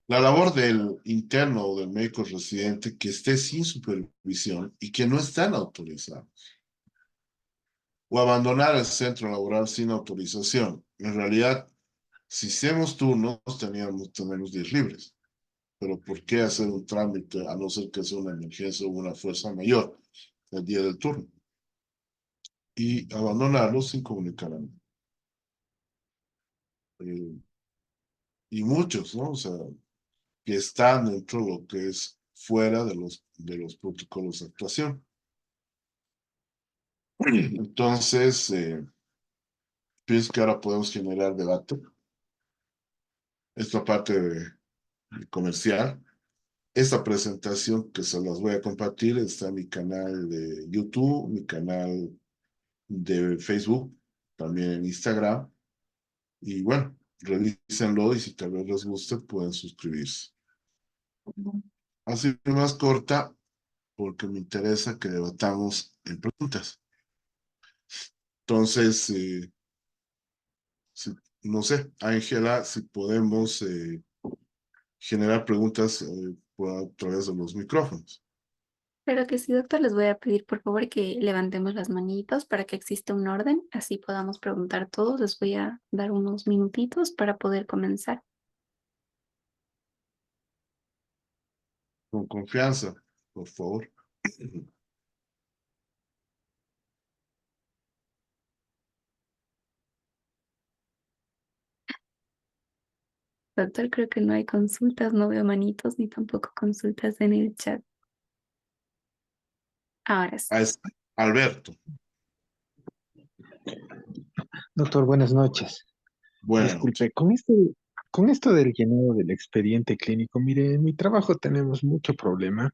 La labor del interno o del médico residente que esté sin supervisión y que no están autorizados. O abandonar el centro laboral sin autorización. En realidad, si hacemos turnos, tenemos días libres. Pero ¿por qué hacer un trámite a no ser que sea una emergencia o una fuerza mayor el día del turno? Y abandonarlo sin comunicar a nadie. Y muchos, ¿no? O sea, que están dentro de lo que es fuera de los protocolos de actuación. Entonces, pienso que ahora podemos generar debate. Esta parte de comercial. Esta presentación que se las voy a compartir está en mi canal de YouTube, mi canal de Facebook, también en Instagram. Y bueno, revísenlo y si tal vez les guste, pueden suscribirse. Así más corta, porque me interesa que debatamos en preguntas. Entonces, no sé, Ángela, si podemos generar preguntas a través de los micrófonos. Pero que sí, doctor, les voy a pedir por favor que levantemos las manitos para que exista un orden, así podamos preguntar todos. Les voy a dar unos minutitos para poder comenzar. Con confianza, por favor. Doctor, creo que no hay consultas, no veo manitos ni tampoco consultas en el chat. Ahora sí. Alberto, Doctor, buenas noches. buenas noches. Disculpe, con esto del llenado del expediente clínico, mire, en mi trabajo tenemos mucho problema.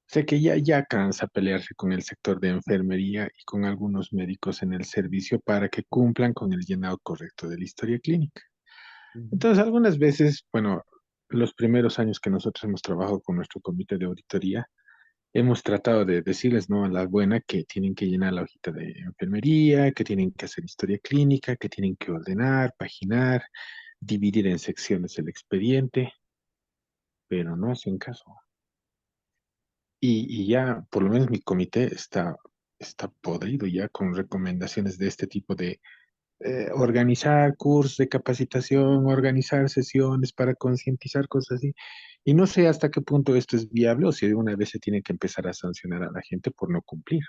Sé que ya cansa pelearse con el sector de enfermería y con algunos médicos en el servicio para que cumplan con el llenado correcto de la historia clínica. Entonces, algunas veces, bueno, los primeros años que nosotros hemos trabajado con nuestro comité de auditoría, hemos tratado de decirles, ¿no? A la buena que tienen que llenar la hojita de enfermería, que tienen que hacer historia clínica, que tienen que ordenar, paginar, dividir en secciones el expediente, pero no hacen caso. Y ya, por lo menos mi comité está podrido ya con recomendaciones de este tipo de organizar cursos de capacitación, organizar sesiones para concientizar cosas así. Y no sé hasta qué punto esto es viable o si de una vez se tiene que empezar a sancionar a la gente por no cumplir.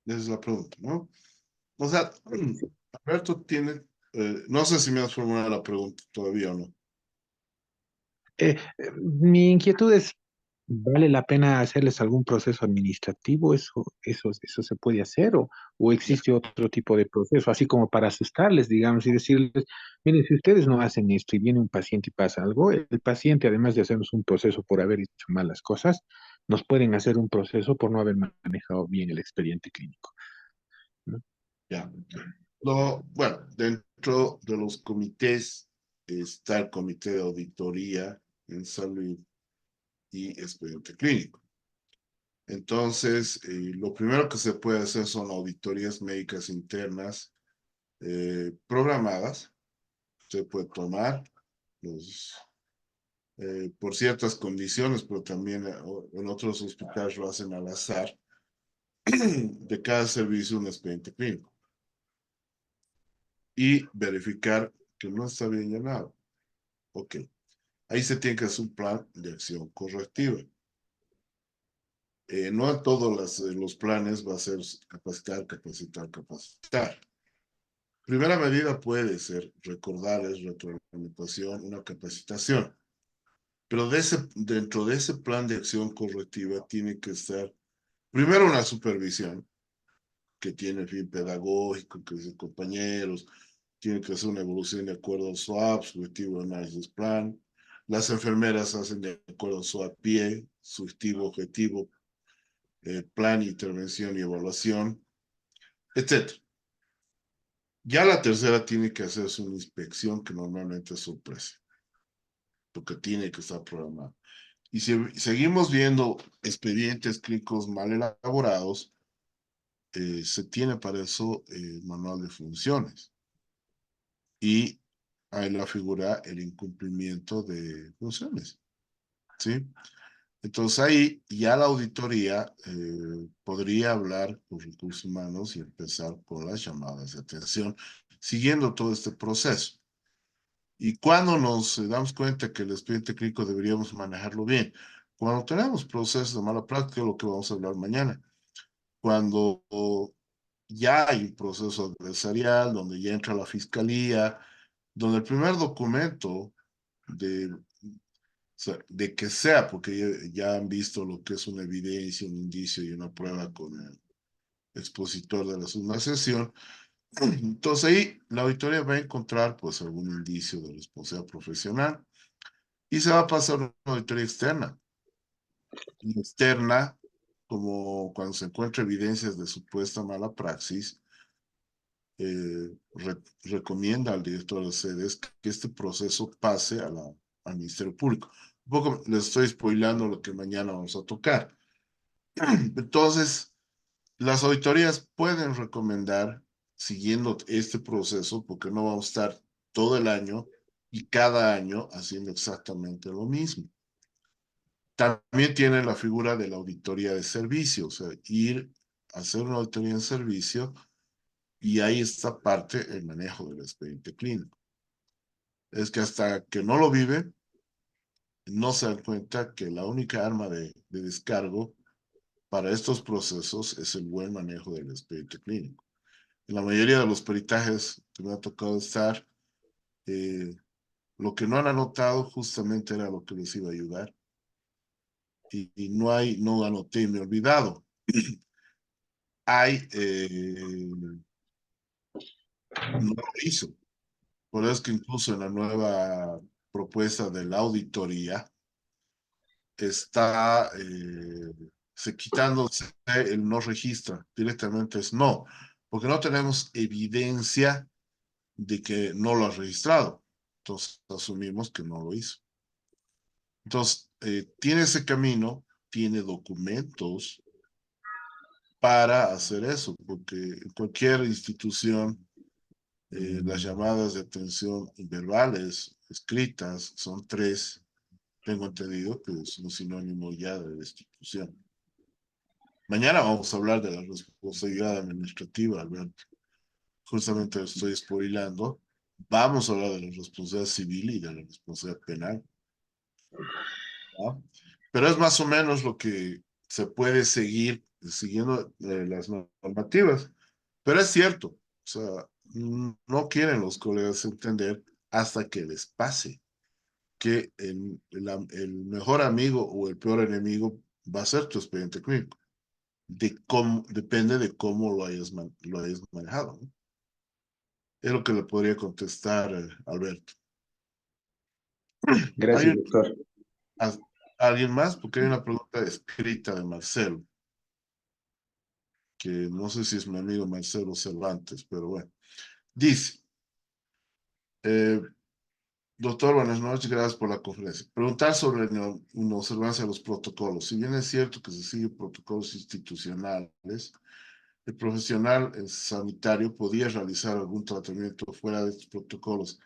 Esa es la pregunta, ¿no? O sea, Alberto tiene, no sé si me has formulado la pregunta todavía o no. Mi inquietud es, ¿vale la pena hacerles algún proceso administrativo? ¿Eso se puede hacer? ¿O Ya, existe otro tipo de proceso? Así como para asustarles, digamos, y decirles, miren, si ustedes no hacen esto y viene un paciente y pasa algo, el paciente, además de hacernos un proceso por haber hecho malas cosas, nos pueden hacer un proceso por no haber manejado bien el expediente clínico, ¿no? ya. Bueno, dentro de los comités está el comité de auditoría en salud y expediente clínico. Entonces, lo primero que se puede hacer son auditorías médicas internas programadas. Se puede tomar los, por ciertas condiciones, pero también en otros hospitales lo hacen al azar, de cada servicio un expediente clínico y verificar que no está bien llenado. Ok, ahí se tiene que hacer un plan de acción correctiva. No a todos los planes va a ser capacitar, capacitar, capacitar. Primera medida puede ser recordarles retroalimentación, una capacitación. Pero dentro de ese plan de acción correctiva tiene que estar primero una supervisión que tiene fin pedagógico, que es de compañeros, tiene que hacer una evolución de acuerdo al SWOT, subjetivo análisis plan. Las enfermeras hacen de acuerdo al SWOT-PIE, subjetivo, objetivo, plan, intervención y evaluación, etc. Ya la tercera tiene que hacerse una inspección que normalmente es sorpresa, porque tiene que estar programada. Y si seguimos viendo expedientes clínicos mal elaborados, se tiene para eso manual de funciones. y ahí la figura el incumplimiento de funciones, ¿sí? Entonces ahí ya la auditoría podría hablar con recursos humanos y empezar con las llamadas de atención, siguiendo todo este proceso. Y cuando nos damos cuenta que el expediente clínico deberíamos manejarlo bien, cuando tenemos procesos de mala práctica, lo que vamos a hablar mañana, cuando ya hay un proceso adversarial, donde ya entra la fiscalía, donde el primer documento de, de que sea, porque ya han visto lo que es una evidencia, un indicio y una prueba con el expositor de la segunda sesión, entonces ahí la auditoría va a encontrar pues algún indicio de responsabilidad profesional y se va a pasar una auditoría externa. Y externa, como cuando se encuentra evidencias de supuesta mala praxis, recomienda al director de sedes que este proceso pase al Ministerio Público. Un poco les estoy spoilando lo que mañana vamos a tocar. Entonces, las auditorías pueden recomendar, siguiendo este proceso, porque no vamos a estar todo el año y cada año haciendo exactamente lo mismo. También tiene la figura de la auditoría de servicio, o sea, ir a hacer una auditoría en servicio y ahí está parte el manejo del expediente clínico. Es que hasta que no lo vive, no se dan cuenta que la única arma de descargo para estos procesos es el buen manejo del expediente clínico. En la mayoría de los peritajes que me ha tocado estar, lo que no han anotado justamente era lo que les iba a ayudar. Y no anoté y me he olvidado. Hay, no lo hizo. Por eso es que incluso en la nueva propuesta de la auditoría está se quitándose el no registra, directamente es no, porque no tenemos evidencia de que no lo ha registrado. Entonces asumimos que no lo hizo. Entonces, tiene ese camino, tiene documentos para hacer eso, porque en cualquier institución las llamadas de atención verbales, escritas, son 3, tengo entendido que es un sinónimo ya de la institución. Mañana vamos a hablar de la responsabilidad administrativa, Alberto. Justamente lo estoy spoilando. Vamos a hablar de la responsabilidad civil y de la responsabilidad penal, ¿no? Pero es más o menos lo que se puede seguir siguiendo las normativas. Pero es cierto, o sea, no quieren los colegas entender hasta que les pase que el mejor amigo o el peor enemigo va a ser tu expediente clínico. Depende de cómo lo hayas manejado, ¿no? Es lo que le podría contestar Alberto. ¿Hay Gracias, doctor. a- alguien más? Porque hay una pregunta escrita de Marcelo, que no sé si es mi amigo Marcelo Cervantes, pero bueno. Dice, eh, doctor, buenas noches, gracias por la conferencia. Preguntar sobre una observancia de los protocolos. Si bien es cierto que se siguen protocolos institucionales, el profesional sanitario podía realizar algún tratamiento fuera de estos protocolos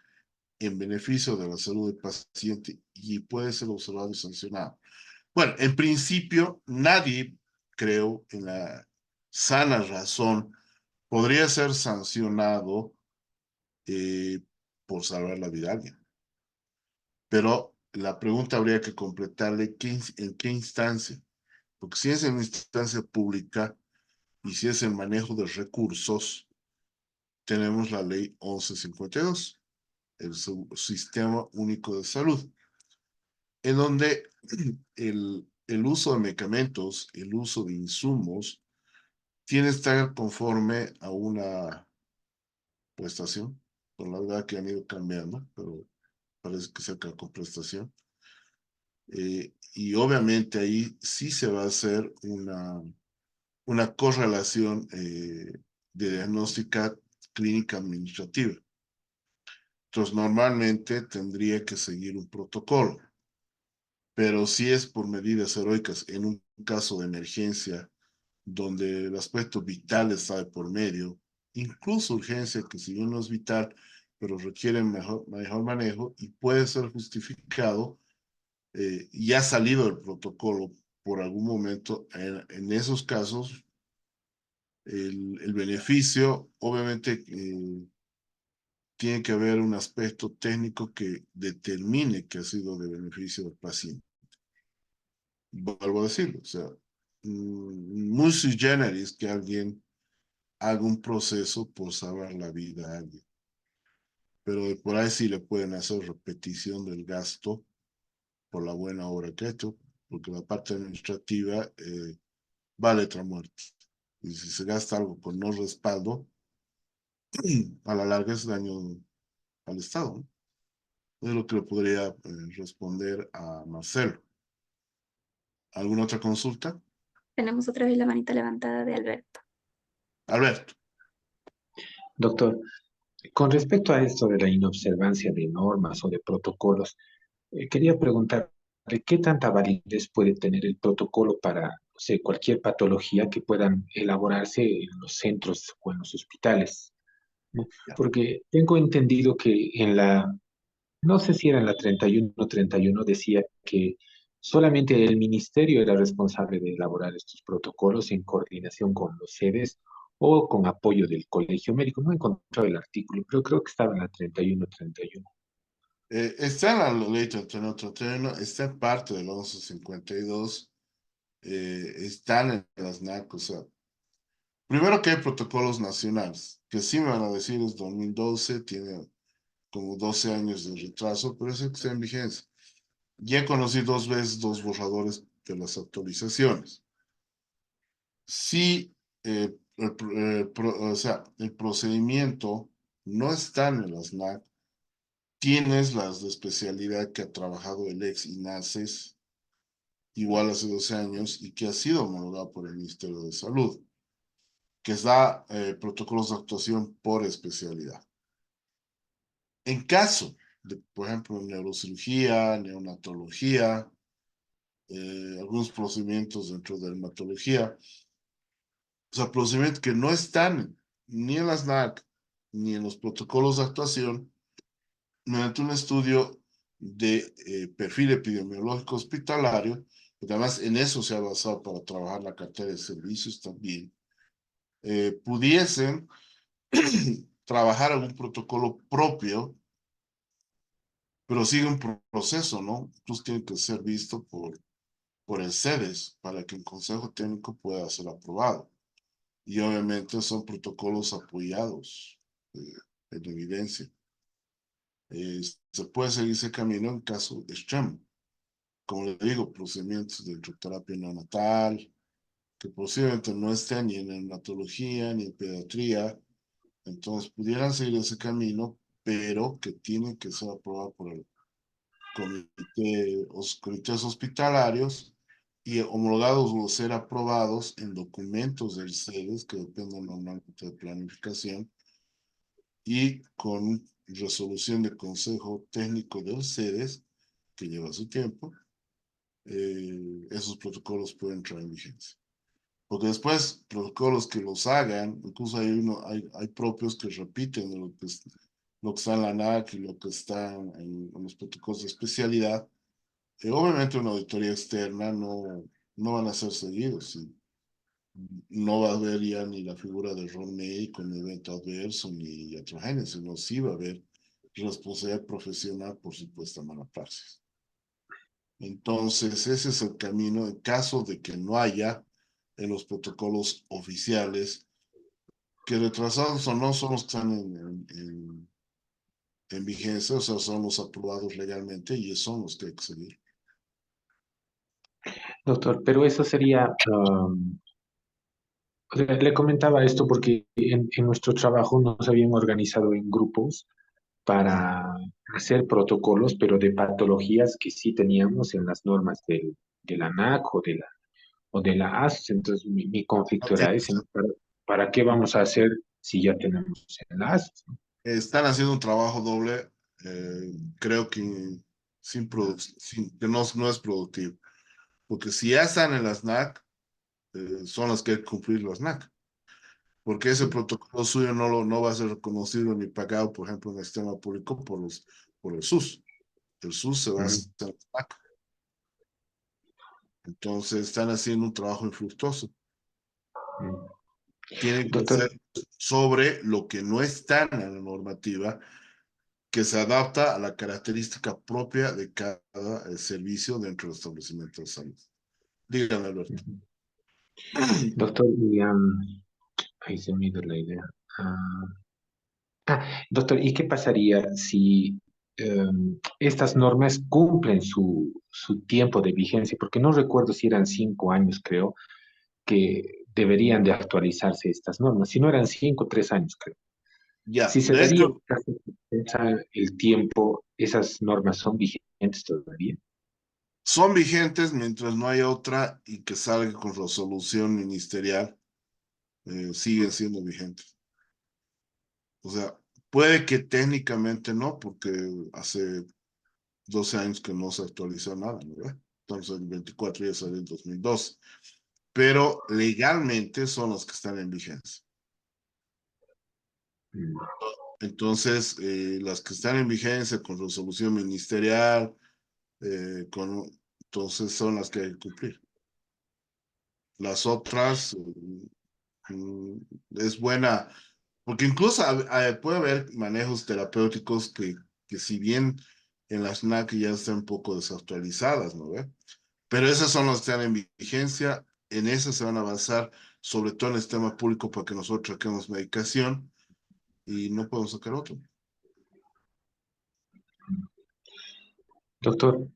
en beneficio de la salud del paciente y puede ser observado y sancionado. Bueno, en principio, nadie, creo, en la sana razón, podría ser sancionado eh, por salvar la vida de alguien. Pero la pregunta habría que completarle en qué instancia. Porque si es en instancia pública y si es en manejo de recursos, tenemos la ley 1152, el Sistema Único de Salud, en donde el uso de medicamentos, el uso de insumos, tiene que estar conforme a una prestación. Con la verdad que han ido cambiando, pero parece que se acaba con prestación. Y obviamente ahí sí se va a hacer una correlación de diagnóstica clínica administrativa. Entonces, normalmente tendría que seguir un protocolo, pero si es por medidas heroicas en un caso de emergencia, donde el aspecto vital está de por medio, incluso urgencia, que si bien no es vital, pero requiere mejor manejo y puede ser justificado y ha salido del protocolo por algún momento. En esos casos, el beneficio, obviamente, tiene que haber un aspecto técnico que determine que ha sido de beneficio del paciente. Vuelvo a decirlo, o sea, muy sui generis que alguien haga un proceso por salvar la vida a alguien. Pero por ahí sí le pueden hacer repetición del gasto por la buena obra que ha hecho, porque la parte administrativa vale otra muerte. Y si se gasta algo con no respaldo, a la larga es daño al Estado, ¿no? Es lo que le podría responder a Marcelo. ¿Alguna otra consulta? Tenemos otra vez la manita levantada de Alberto. Alberto. Doctor, con respecto a esto de la inobservancia de normas o de protocolos, quería preguntar, ¿qué tanta validez puede tener el protocolo para, no sé, cualquier patología que puedan elaborarse en los centros o en los hospitales? ¿No? Porque tengo entendido que en la, no sé si era en la 3131, decía que solamente el ministerio era responsable de elaborar estos protocolos en coordinación con los sedes o con apoyo del colegio médico. No he encontrado el artículo, pero creo que estaba en la 3131. Está en la ley 3131, está en parte del 1152, están en las NAC, o sea, primero que hay protocolos nacionales, que sí me van a decir es 2012, tiene como 12 años de retraso, pero eso que está en vigencia. Ya conocí dos veces dos borradores de las actualizaciones. Si o sea, el procedimiento no está en las NAC, tienes las de especialidad que ha trabajado el ex INASES, igual hace 12 años, y que ha sido homologado por el Ministerio de Salud, que da protocolos de actuación por especialidad. En caso de, por ejemplo, neurocirugía, neonatología, algunos procedimientos dentro de dermatología, o sea, procedimientos que no están ni en las NAC ni en los protocolos de actuación, mediante un estudio de perfil epidemiológico hospitalario, porque además en eso se ha basado para trabajar la cartera de servicios también, pudiesen trabajar algún protocolo propio, pero sigue un proceso, ¿no? Entonces tiene que ser visto por el CEDES para que el Consejo Técnico pueda ser aprobado. Y obviamente son protocolos apoyados eh, en evidencia. Se puede seguir ese camino en caso extremo. Como le digo, procedimientos de electroterapia neonatal, que posiblemente no estén ni en neonatología ni en pediatría, entonces pudieran seguir ese camino, pero que tienen que ser aprobados por el comités hospitalarios y homologados o ser aprobados en documentos del CEDES, que dependen normalmente de planificación, y con resolución del Consejo Técnico del CEDES, que lleva su tiempo, esos protocolos pueden entrar en vigencia. Porque después, protocolos que los hagan, incluso hay propios que repiten de lo que está en la NAC y lo que está en los protocolos de especialidad. Obviamente una auditoría externa no van a ser seguidos. ¿Sí? No va a haber ya ni la figura de rol médico, ni evento adverso, ni iatrogenia, sino sí va a haber responsabilidad profesional por supuesta mala praxis. Entonces, ese es el camino en caso de que no haya en los protocolos oficiales, que retrasados o no son los que están en vigencia, o sea, son los aprobados legalmente y son los que hay que seguir. Doctor, pero eso sería, le comentaba esto porque en nuestro trabajo nos habían organizado en grupos para hacer protocolos, pero de patologías que sí teníamos en las normas de la ANAC o de la AS. Entonces, mi No conflicto era ese, tienes. ¿no? ¿Para qué vamos a hacer si ya tenemos en la AS? ¿No? Están haciendo un trabajo doble, creo que que no es productivo, porque si ya están en las NAC, son las que hay que cumplir las NAC. porque ese protocolo suyo no va a ser reconocido ni pagado, por ejemplo, en el sistema público por el SUS. El SUS se va a Mm, hacer en la PAC. Entonces están haciendo un trabajo infructuoso. mm. Tienen que Doctor, hacer sobre lo que no está en la normativa, que se adapta a la característica propia de cada servicio dentro del establecimiento de salud. Díganme, Alberto. doctor, ahí se me ha ido la idea. Ah, doctor, ¿y qué pasaría si estas normas cumplen su tiempo de vigencia? Porque no recuerdo si eran 5 años, creo, que deberían de actualizarse estas normas. Si no eran 5, 3 años, creo. Ya, Si se de daría hecho, el tiempo, ¿esas normas son vigentes todavía? son vigentes mientras no haya otra y que salga con resolución ministerial, siguen siendo vigentes. O sea, puede que técnicamente no, porque hace 12 años que no se actualizó nada, ¿no? Estamos en 24 y ya salió en 2012. Pero legalmente son las que están en vigencia. Mm, Entonces, las que están en vigencia con resolución ministerial, entonces son las que hay que cumplir. Las otras, mm, es buena, porque incluso puede haber manejos terapéuticos que si bien en las NAC ya están un poco desactualizadas, ¿no ve? Pero esas son las que están en vigencia, en esas se van a avanzar, sobre todo en el sistema público, para que nosotros saquemos medicación y no podemos sacar otro. doctor,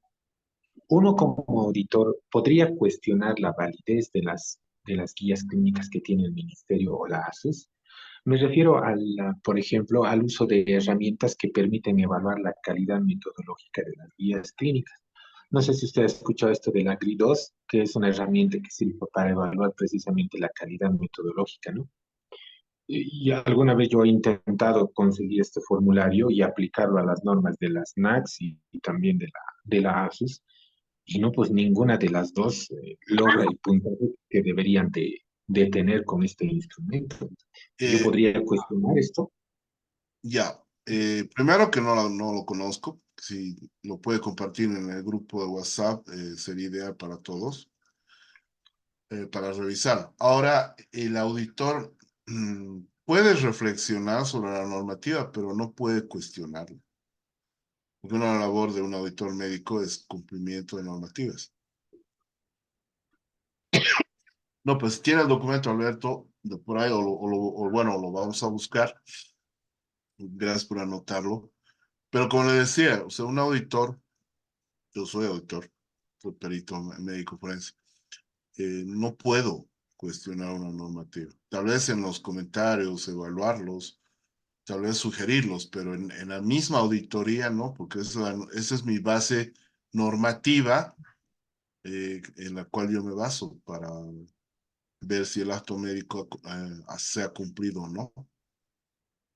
uno como auditor podría cuestionar la validez de las guías clínicas que tiene el ministerio o la ASUS. Me refiero, por ejemplo, al uso de herramientas que permiten evaluar la calidad metodológica de las guías clínicas. No sé si usted ha escuchado esto del AGRI2, que es una herramienta que sirve para evaluar precisamente la calidad metodológica, ¿no? Y alguna vez yo he intentado conseguir este formulario y aplicarlo a las normas de las NACs y también de la ASUS, y no, pues ninguna de las dos logra el puntaje que deberían de tener con este instrumento. Yo Eh, podría cuestionar esto. ya, primero que no lo conozco, si lo puede compartir en el grupo de WhatsApp, sería ideal para todos, para revisar. Ahora, el auditor puede reflexionar sobre la normativa, pero no puede cuestionarla. Porque una labor de un auditor médico es cumplimiento de normativas. No, pues tiene el documento, Alberto, de por ahí, o bueno, lo vamos a buscar. Gracias por anotarlo. Pero como le decía, o sea, un auditor, yo soy auditor, soy perito médico forense, no puedo cuestionar una normativa. Tal vez en los comentarios, evaluarlos, tal vez sugerirlos, pero en la misma auditoría no, porque esa es mi base normativa, en la cual yo me baso para ver si el acto médico se ha cumplido o no.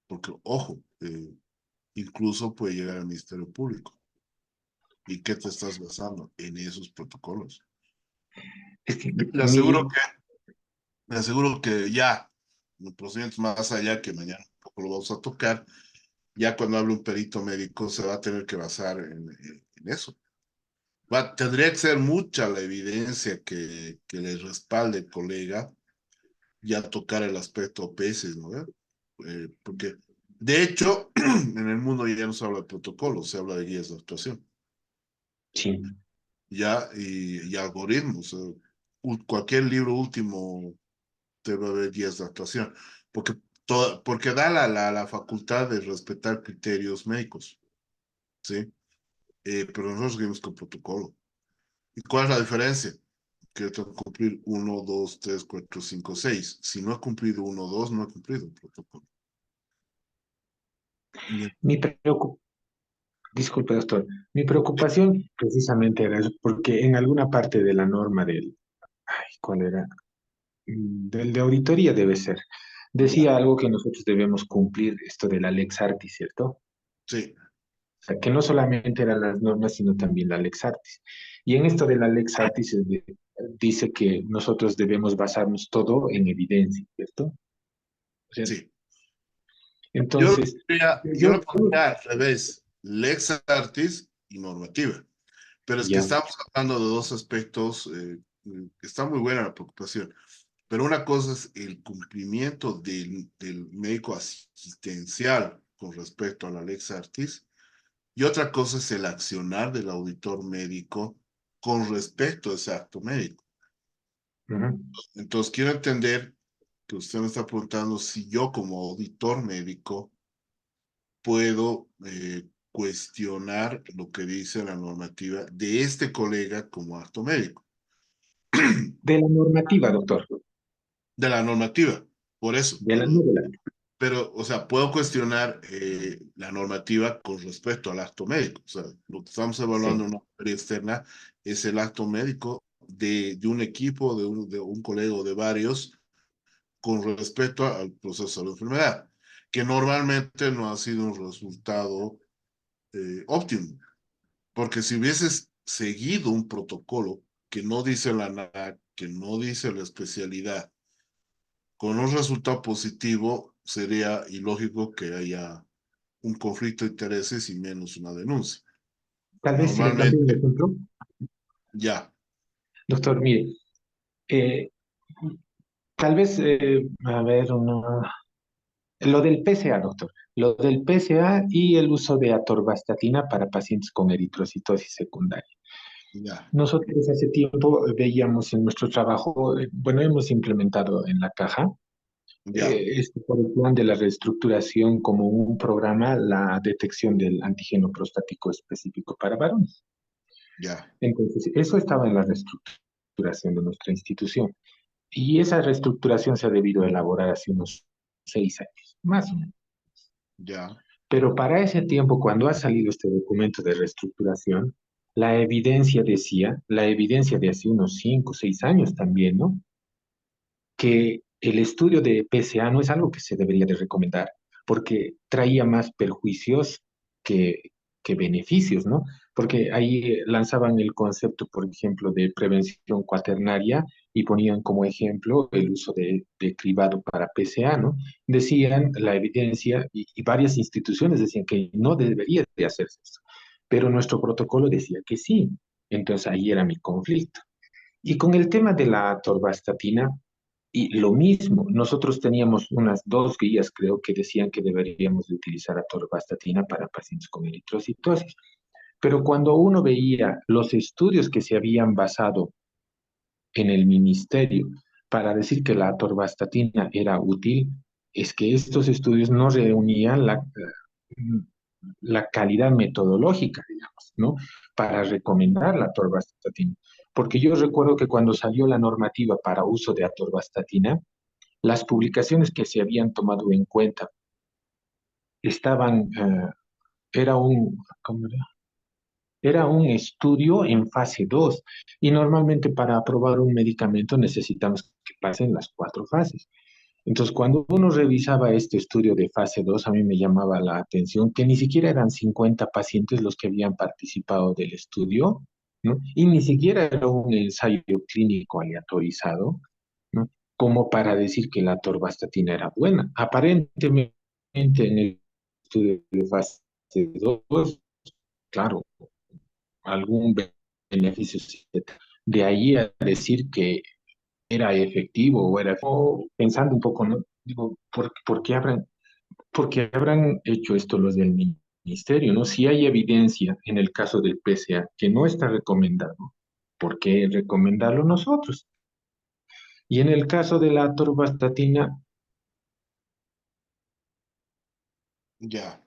Porque, ojo, incluso puede llegar al Ministerio Público. ¿Y qué te estás basando? En esos protocolos. Es que Le aseguro mi, que, le aseguro que ya, los procedimientos más allá que mañana un poco lo vamos a tocar, ya cuando hable un perito médico se va a tener que basar en eso. Tendría que ser mucha la evidencia que le respalde, colega, ya tocar el aspecto peces, ¿no? Porque, de hecho, en el mundo ya no se habla de protocolos, se habla de guías de actuación, sí. ya, y algoritmos. Cualquier libro último debe haber guías de actuación, porque, porque da la facultad de respetar criterios médicos, ¿sí? Pero nosotros seguimos con protocolo. ¿Y cuál es la diferencia? Que tengo que cumplir uno, 2, 3, 4, 5, 6. Si no he cumplido uno, 2, no he cumplido el protocolo. Y Mi preocu- Disculpe, doctor. Mi preocupación precisamente era eso, porque en alguna parte de la norma ¿cuál era? Del de auditoría debe ser. ya, Decía algo que nosotros debemos cumplir, esto de la Lex Artis, ¿cierto? O sí, sea, que no solamente eran las normas, sino también la Lex Artis. Y en esto de la Lex Artis dice que nosotros debemos basarnos todo en evidencia, ¿cierto? ¿cierto? Sí. Entonces, Yo yo, lo pondría al revés, lex artis y normativa. Pero es que ya, estamos hablando de dos aspectos, está muy buena la preocupación, pero una cosa es el cumplimiento del médico asistencial con respecto a la lex artis y otra cosa es el accionar del auditor médico con respecto a ese acto médico. ujú. Entonces, quiero entender que usted me está preguntando si yo como auditor médico puedo cuestionar lo que dice la normativa de este colega como acto médico. De la normativa, doctor, De la normativa, por eso, de la norma. pero, o sea, puedo cuestionar la normativa con respecto al acto médico. O sea, lo que estamos evaluando Sí, en una feria externa es el acto médico de un equipo, de un colega o de varios, con respecto al proceso de la enfermedad, que normalmente no ha sido un resultado óptimo. Porque si hubieses seguido un protocolo que no dice la NAC, que no dice la especialidad, con un resultado positivo, sería ilógico que haya un conflicto de intereses y menos una denuncia. tal vez si le cambio un Normalmente, ejemplo. ya, Doctor, mire, eh, tal vez, a ver, lo del PSA, doctor, lo del PSA y el uso de atorvastatina para pacientes con eritrocitosis secundaria. ya, Nosotros hace tiempo veíamos en nuestro trabajo, bueno, hemos implementado en la caja, ya, por el plan de la reestructuración como un programa, la detección del antígeno prostático específico para varones. ya, Entonces, eso estaba en la reestructuración de nuestra institución. Y esa reestructuración se ha debido elaborar hace unos 6 años, más o menos. ya, Pero para ese tiempo, cuando ha salido este documento de reestructuración, la evidencia decía, la evidencia de hace unos 5 o 6 años también, ¿no? Que el estudio de PSA no es algo que se debería de recomendar, porque traía más perjuicios que, que beneficios, ¿no? Porque ahí lanzaban el concepto, por ejemplo, de prevención cuaternaria y ponían como ejemplo el uso de cribado para PSA, ¿no? Decían la evidencia y varias instituciones decían que no debería de hacerse eso, pero nuestro protocolo decía que sí. Entonces ahí era mi conflicto. Y con el tema de la atorvastatina, y lo mismo, nosotros teníamos unas 2 guías, creo, que decían que deberíamos de utilizar atorvastatina para pacientes con eritrocitosis. Pero cuando uno veía los estudios que se habían basado en el ministerio para decir que la atorvastatina era útil, es que estos estudios no reunían la calidad metodológica, digamos, ¿no? Para recomendar la atorvastatina. Porque yo recuerdo que cuando salió la normativa para uso de atorvastatina, las publicaciones que se habían tomado en cuenta estaban, era un, ¿cómo era? Era un estudio en fase 2 y normalmente para aprobar un medicamento necesitamos que pasen las 4 fases. Entonces, cuando uno revisaba este estudio de fase 2 a mí me llamaba la atención que ni siquiera eran 50 pacientes los que habían participado del estudio, ¿no? Y ni siquiera era un ensayo clínico aleatorizado, ¿no? Como para decir que la atorvastatina era buena. Aparentemente en el estudio de fase 2, claro, algún beneficio. De ahí a decir que era efectivo o era pensando un poco, ¿no? Digo, ¿por qué habrán hecho esto los del ministerio, ¿no? Si hay evidencia en el caso del PSA que no está recomendado, ¿por qué recomendarlo nosotros? Y en el caso de la atorvastatina, ya.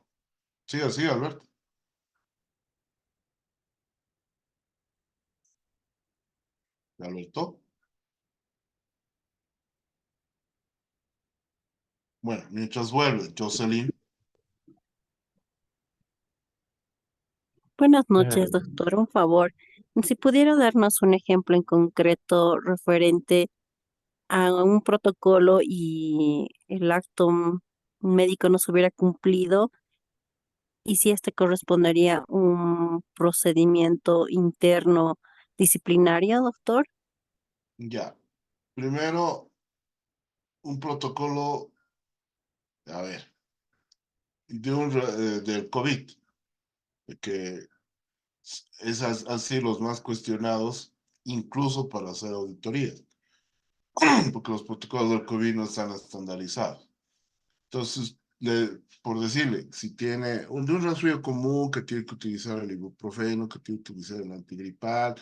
Siga, siga, Alberto. Alberto. Bueno, mientras vuelve, Jocelyn. Buenas noches, claro, doctor. Un favor, si pudiera darnos un ejemplo en concreto referente a un protocolo y el acto médico no se hubiera cumplido y si este correspondería a un procedimiento interno disciplinario, doctor. Ya. Primero, un protocolo A ver, del COVID, que han sido los más cuestionados, incluso para hacer auditorías, porque los protocolos del COVID no están estandarizados. Entonces, por decirle, si tiene de un resfrío común que tiene que utilizar el ibuprofeno, que tiene que utilizar el antigripal,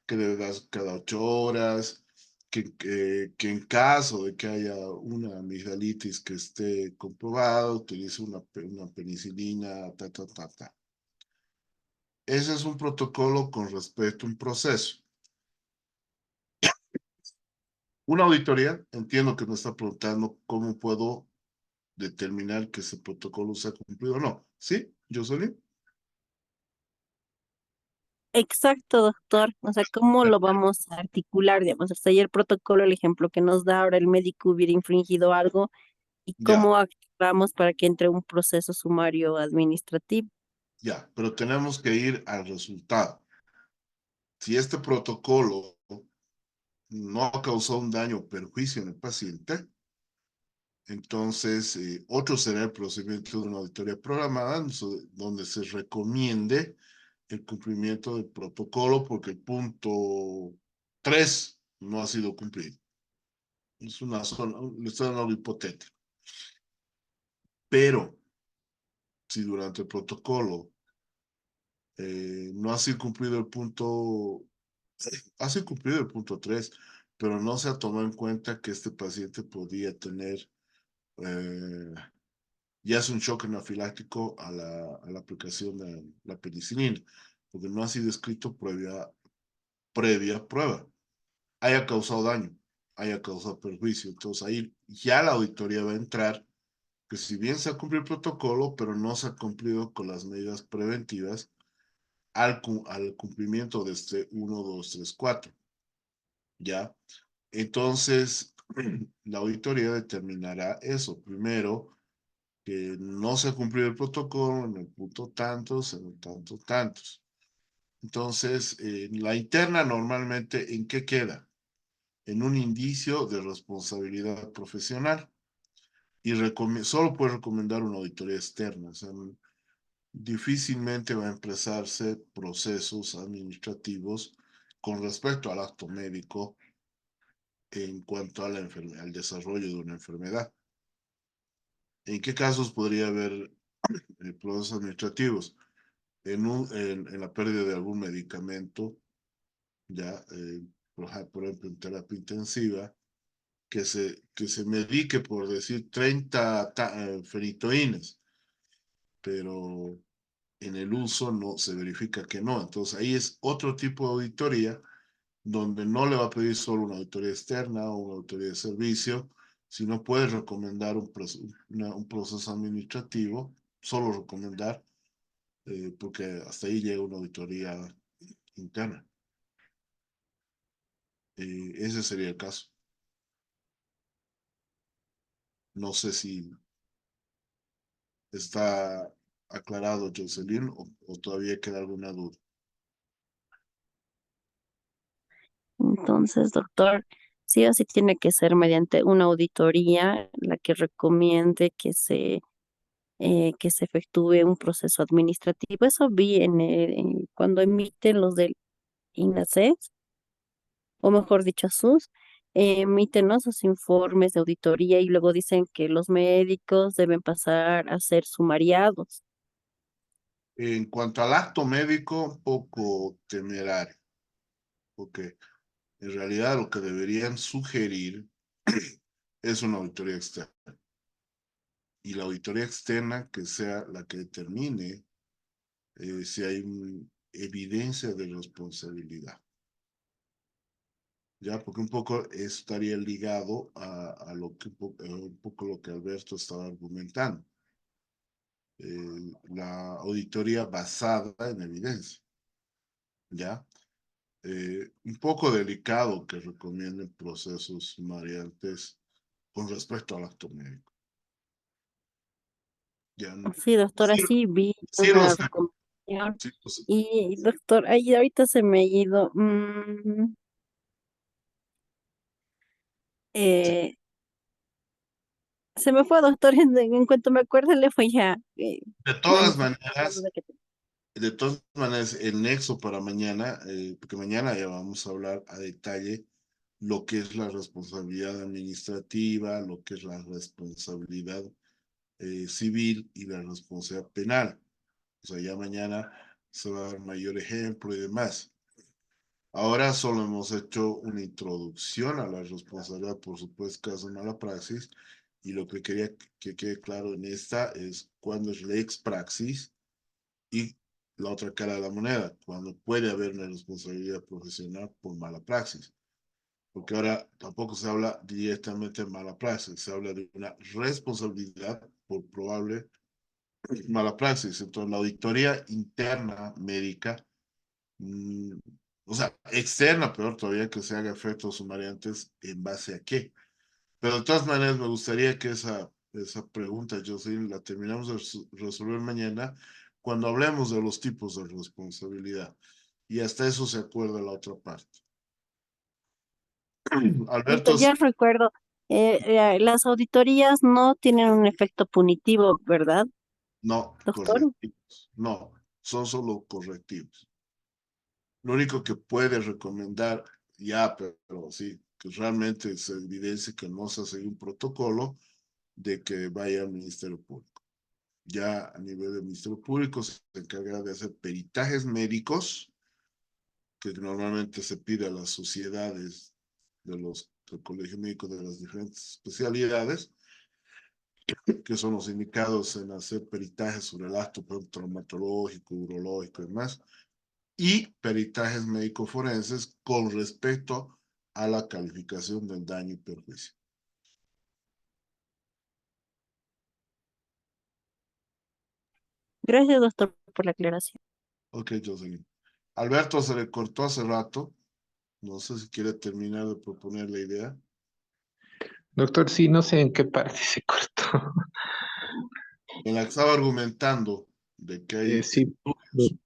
que debe dar cada 8 horas, que en caso de que haya una amigdalitis que esté comprobada, utilice una penicilina, ta, ta, ta, ta. Ese es un protocolo con respecto a un proceso. Una auditoría, entiendo que me está preguntando cómo puedo determinar que ese protocolo se ha cumplido o no. ¿Sí, Jocelyn? Exacto, doctor. O sea, ¿cómo lo vamos a articular? Digamos, hasta ayer el protocolo, el ejemplo que nos da ahora el médico hubiera infringido algo y Ya, cómo actuamos para que entre un proceso sumario administrativo. ya, pero tenemos que ir al resultado. Si este protocolo no causó un daño o perjuicio en el paciente, entonces otro será el procedimiento de una auditoría programada donde se recomiende el cumplimiento del protocolo porque el punto 3 no ha sido cumplido. Es una zona, le estoy dando algo hipotético. Pero si durante el protocolo no ha sido cumplido el punto, ha sido cumplido el punto 3, pero no se ha tomado en cuenta que este paciente podía tener, eh, ya es un shock anafiláctico a la aplicación de la penicilina, porque no ha sido escrito previa prueba, haya causado daño, haya causado perjuicio. Entonces ahí ya la auditoría va a entrar, que si bien se ha cumplido el protocolo, pero no se ha cumplido con las medidas preventivas al cumplimiento de este 1, 2, 3, 4. ¿Ya? Entonces, la auditoría determinará eso. Primero, que no se ha cumplido el protocolo en el punto tantos, en el tanto tantos. Entonces, la interna normalmente, ¿en qué queda? En un indicio de responsabilidad profesional. Y solo puede recomendar una auditoría externa. O sea, difícilmente va a empezarse procesos administrativos con respecto al acto médico en cuanto a al desarrollo de una enfermedad. ¿En qué casos podría haber procesos administrativos? En la pérdida de algún medicamento, ya, por ejemplo, en terapia intensiva, que se medique por decir 30 feritoínas, pero en el uso no se verifica que no. Entonces ahí es otro tipo de auditoría donde no le va a pedir solo una auditoría externa o una auditoría de servicio, sino puede recomendar un proceso administrativo, solo recomendar, porque hasta ahí llega una auditoría interna. Ese sería el caso. No sé si está aclarado, Jocelyn, o todavía queda alguna duda. Entonces, doctor, sí o sí tiene que ser mediante una auditoría la que recomiende que se efectúe un proceso administrativo. Eso vi cuando emiten los del INASES, o mejor dicho, SUS, emiten, ¿no?, esos informes de auditoría y luego dicen que los médicos deben pasar a ser sumariados. En cuanto al acto médico, un poco temerario, porque en realidad lo que deberían sugerir es una auditoría externa. Y la auditoría externa que sea la que determine si hay evidencia de responsabilidad. Ya, porque un poco estaría ligado a lo que un poco lo que Alberto estaba argumentando. La auditoría basada en evidencia. Ya, un poco delicado que recomienden procesos variantes con respecto al acto médico. Ya, Sí, doctor, sí, así vi sí lo una sé, recomendación. sí lo sé. Y doctor, ahí ahorita se me ha ido. Sí. Eh, Se me fue, doctor, en cuanto me acuerde le voy a De todas manifestar la maneras, duda que tengo. de todas maneras, el nexo para mañana, porque mañana ya vamos a hablar a detalle lo que es la responsabilidad administrativa, lo que es la responsabilidad civil y la responsabilidad penal. O sea, ya mañana se va a dar mayor ejemplo y demás. Ahora solo hemos hecho una introducción a la responsabilidad, por supuesto, caso de mala praxis, y lo que quería que quede claro en esta es cuándo es lex praxis y la otra cara de la moneda, cuando puede haber una responsabilidad profesional por mala praxis. Porque ahora tampoco se habla directamente de mala praxis, se habla de una responsabilidad por probable mala praxis. Entonces, la auditoría interna médica, mm, o sea, externa, peor todavía, que se haga efectos sumariantes, ¿en base a qué? Pero de todas maneras, me gustaría que esa pregunta, Jocelyn, la terminamos de resolver mañana cuando hablemos de los tipos de responsabilidad. Y hasta eso se acuerda la otra parte. Alberto, Doctor, ya recuerdo, las auditorías no tienen un efecto punitivo, ¿verdad, no, doctor? correctivos. No, son solo correctivos. Lo único que puede recomendar, ya, pero sí, que realmente se evidencie que no se hace un protocolo de que vaya al Ministerio Público. Ya a nivel del Ministerio Público se encarga de hacer peritajes médicos, que normalmente se pide a las sociedades del Colegio Médico de las diferentes especialidades, que son los indicados en hacer peritajes sobre el acto traumatológico, urológico y demás, y peritajes médico-forenses con respecto a la calificación del daño y perjuicio. Gracias, doctor, por la aclaración. Ok, Jocelyn. Alberto se le cortó hace rato. No sé si quiere terminar de proponer la idea. Doctor, sí, no sé en qué parte se cortó. En la que estaba argumentando de que hay Sí, estudios.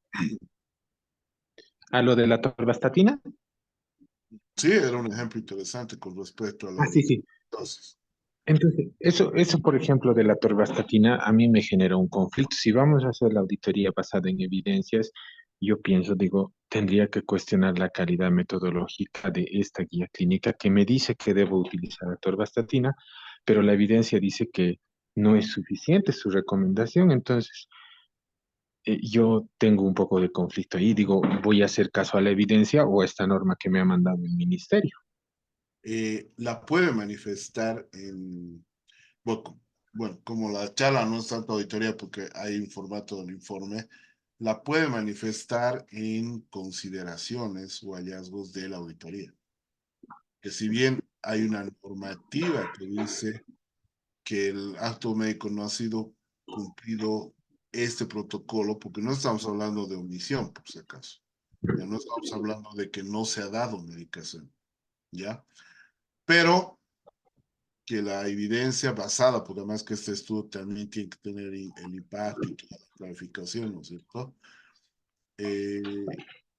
a lo de la torvastatina. Sí, era un ejemplo interesante con respecto a la Sí, sí. dosis. Entonces, eso, por ejemplo, de la torvastatina, a mí me genera un conflicto. Si vamos a hacer la auditoría basada en evidencias, yo pienso, digo, tendría que cuestionar la calidad metodológica de esta guía clínica que me dice que debo utilizar la torvastatina, pero la evidencia dice que no es suficiente su recomendación. Entonces, yo tengo un poco de conflicto ahí. Digo, ¿voy a hacer caso a la evidencia o a esta norma que me ha mandado el ministerio? La puede manifestar en, bueno, como la charla no es tanto auditoría porque hay un formato del informe, la puede manifestar en consideraciones o hallazgos de la auditoría. Que si bien hay una normativa que dice que el acto médico no ha sido cumplido este protocolo, porque no estamos hablando de omisión, por si acaso. Ya no estamos hablando de que no se ha dado medicación, ¿ya? Pero que la evidencia basada, porque además que este estudio también tiene que tener el impacto y toda la clarificación, ¿no es cierto? Eh,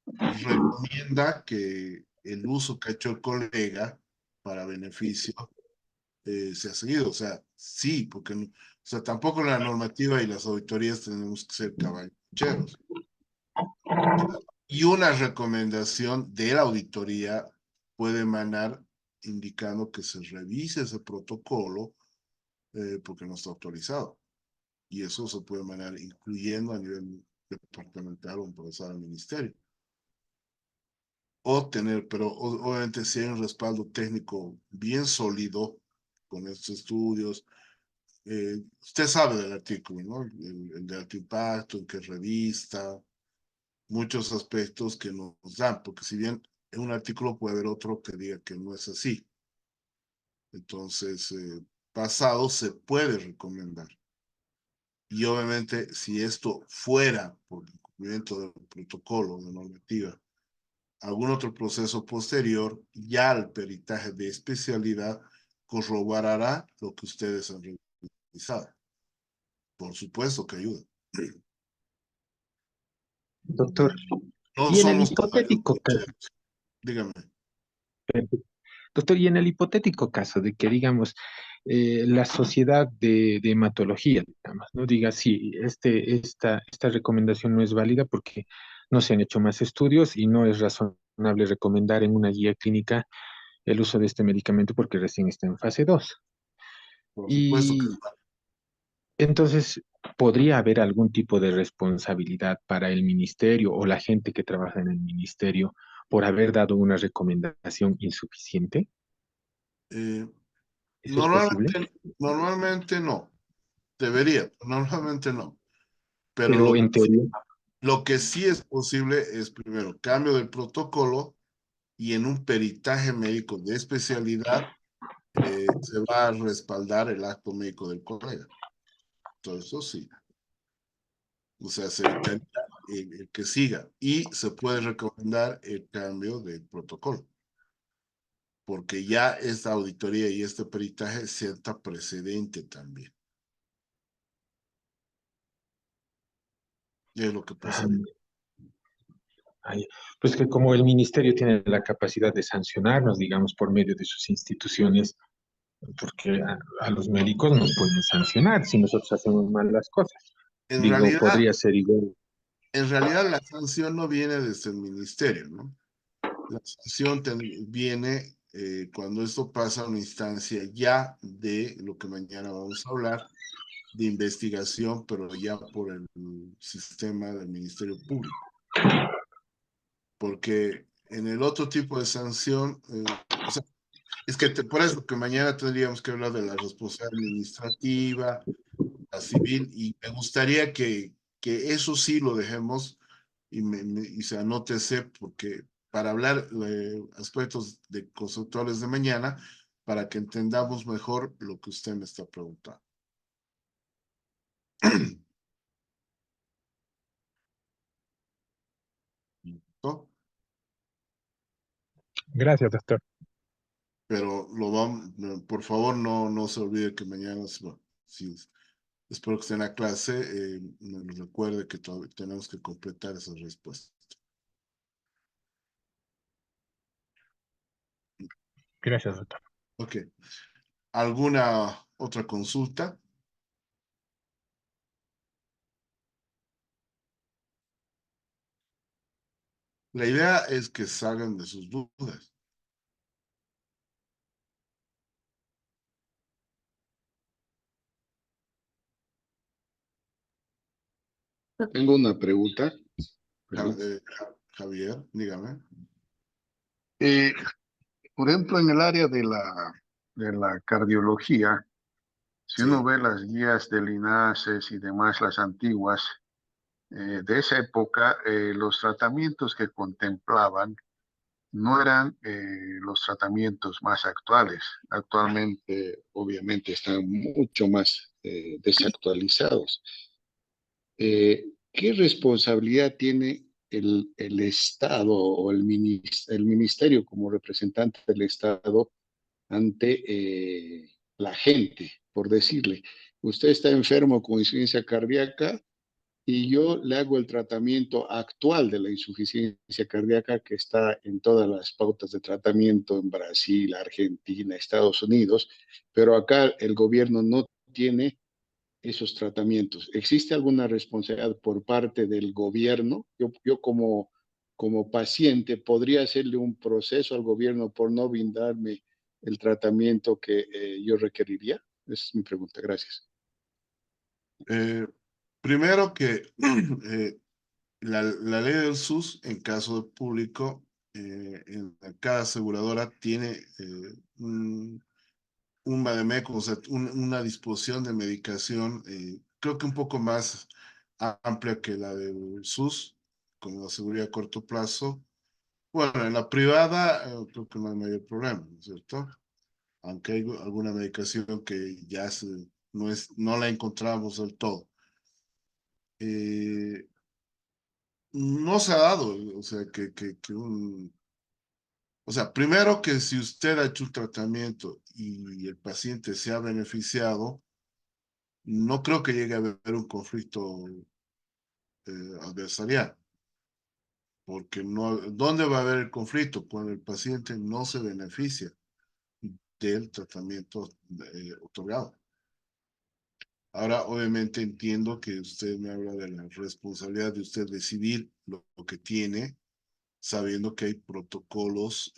recomienda que el uso que ha hecho el colega para beneficio se ha seguido. O sea, sí, porque o sea, tampoco la normativa y las auditorías tenemos que ser caballeros. Y una recomendación de la auditoría puede emanar indicando que se revise ese protocolo porque no está actualizado. Y eso se puede emanar incluyendo a nivel departamental o empresarial al ministerio. O tener, pero obviamente si hay un respaldo técnico bien sólido con estos estudios, usted sabe del artículo, ¿no? El de alto impacto, en qué revista, muchos aspectos que nos dan, porque si bien en un artículo puede haber otro que diga que no es así. Entonces, pasado se puede recomendar. Y obviamente, si esto fuera por incumplimiento del protocolo, de normativa, algún otro proceso posterior, ya el peritaje de especialidad corroborará lo que ustedes han realizado. Por supuesto que ayuda. Doctor, No y en el somos caballos hipotético caso, cocheros. Dígame. Doctor, y en el hipotético caso de que, digamos, la sociedad de hematología, digamos, no diga, sí, esta recomendación no es válida porque no se han hecho más estudios y no es razonable recomendar en una guía clínica el uso de este medicamento porque recién está en fase 2. Por supuesto que Y entonces, ¿podría haber algún tipo de responsabilidad para el ministerio o la gente que trabaja en el ministerio por haber dado una recomendación insuficiente? eh, ¿Eso es posible? normalmente no, debería, normalmente no. Pero Pero en teoría, lo que sí es posible es, primero, cambio del protocolo y en un peritaje médico de especialidad se va a respaldar el acto médico del colega. Todo eso sí. O sea, se evitaría el que siga y se puede recomendar el cambio del protocolo, porque ya esta auditoría y este peritaje sienta precedente también. Y es lo que ah, pasaría. pues que como el ministerio tiene la capacidad de sancionarnos, digamos, por medio de sus instituciones, porque a los médicos nos pueden sancionar si nosotros hacemos mal las cosas. En Digo, realidad, podría ser igual. en realidad la sanción no viene desde el ministerio, ¿no? La sanción viene cuando esto pasa a una instancia ya de lo que mañana vamos a hablar, de investigación, pero ya por el sistema del Ministerio Público. Porque en el otro tipo de sanción, o sea, es que por eso que mañana tendríamos que hablar de la responsabilidad administrativa, la civil, y me gustaría que eso sí lo dejemos y se anótese, porque para hablar de aspectos de conceptuales de mañana, para que entendamos mejor lo que usted me está preguntando. ¿No? Gracias, doctor. Pero lo vamos, por favor, no se olvide que mañana, bueno, sí, espero que esté en la clase, nos recuerde que tenemos que completar esas respuestas. Gracias, doctor. Ok. ¿Alguna otra consulta? La idea es que salgan de sus dudas. Tengo una pregunta. Perdón. Javier, dígame. Eh, por ejemplo, en el área de la cardiología, si uno Sí. ve las guías del INASES y demás, las antiguas, de esa época, los tratamientos que contemplaban no eran los tratamientos más actuales. Actualmente, obviamente, están mucho más desactualizados. ¿Qué responsabilidad tiene el Estado o el ministerio como representante del Estado ante la gente, por decirle? Usted está enfermo con insuficiencia cardíaca y yo le hago el tratamiento actual de la insuficiencia cardíaca que está en todas las pautas de tratamiento en Brasil, Argentina, Estados Unidos, pero acá el gobierno no tiene esos tratamientos. ¿Existe alguna responsabilidad por parte del gobierno? Yo como paciente podría hacerle un proceso al gobierno por no brindarme el tratamiento que yo requeriría. Esa es mi pregunta. Gracias. Primero que la ley del SUS, en caso de público, en cada aseguradora tiene un vademécum, o sea, una disposición de medicación, creo que un poco más amplia que la del SUS, con la seguridad a corto plazo. Bueno, en la privada creo que no hay mayor problema, ¿no es cierto? Aunque hay alguna medicación que ya no la encontramos del todo. Eh, no se ha dado, o sea, o sea, primero que si usted ha hecho un tratamiento y el paciente se ha beneficiado, no creo que llegue a haber un conflicto adversarial, porque no, ¿dónde va a haber el conflicto? Cuando el paciente no se beneficia. del tratamiento otorgado. Ahora, obviamente entiendo que usted me habla de la responsabilidad de usted decidir lo que tiene, sabiendo que hay protocolos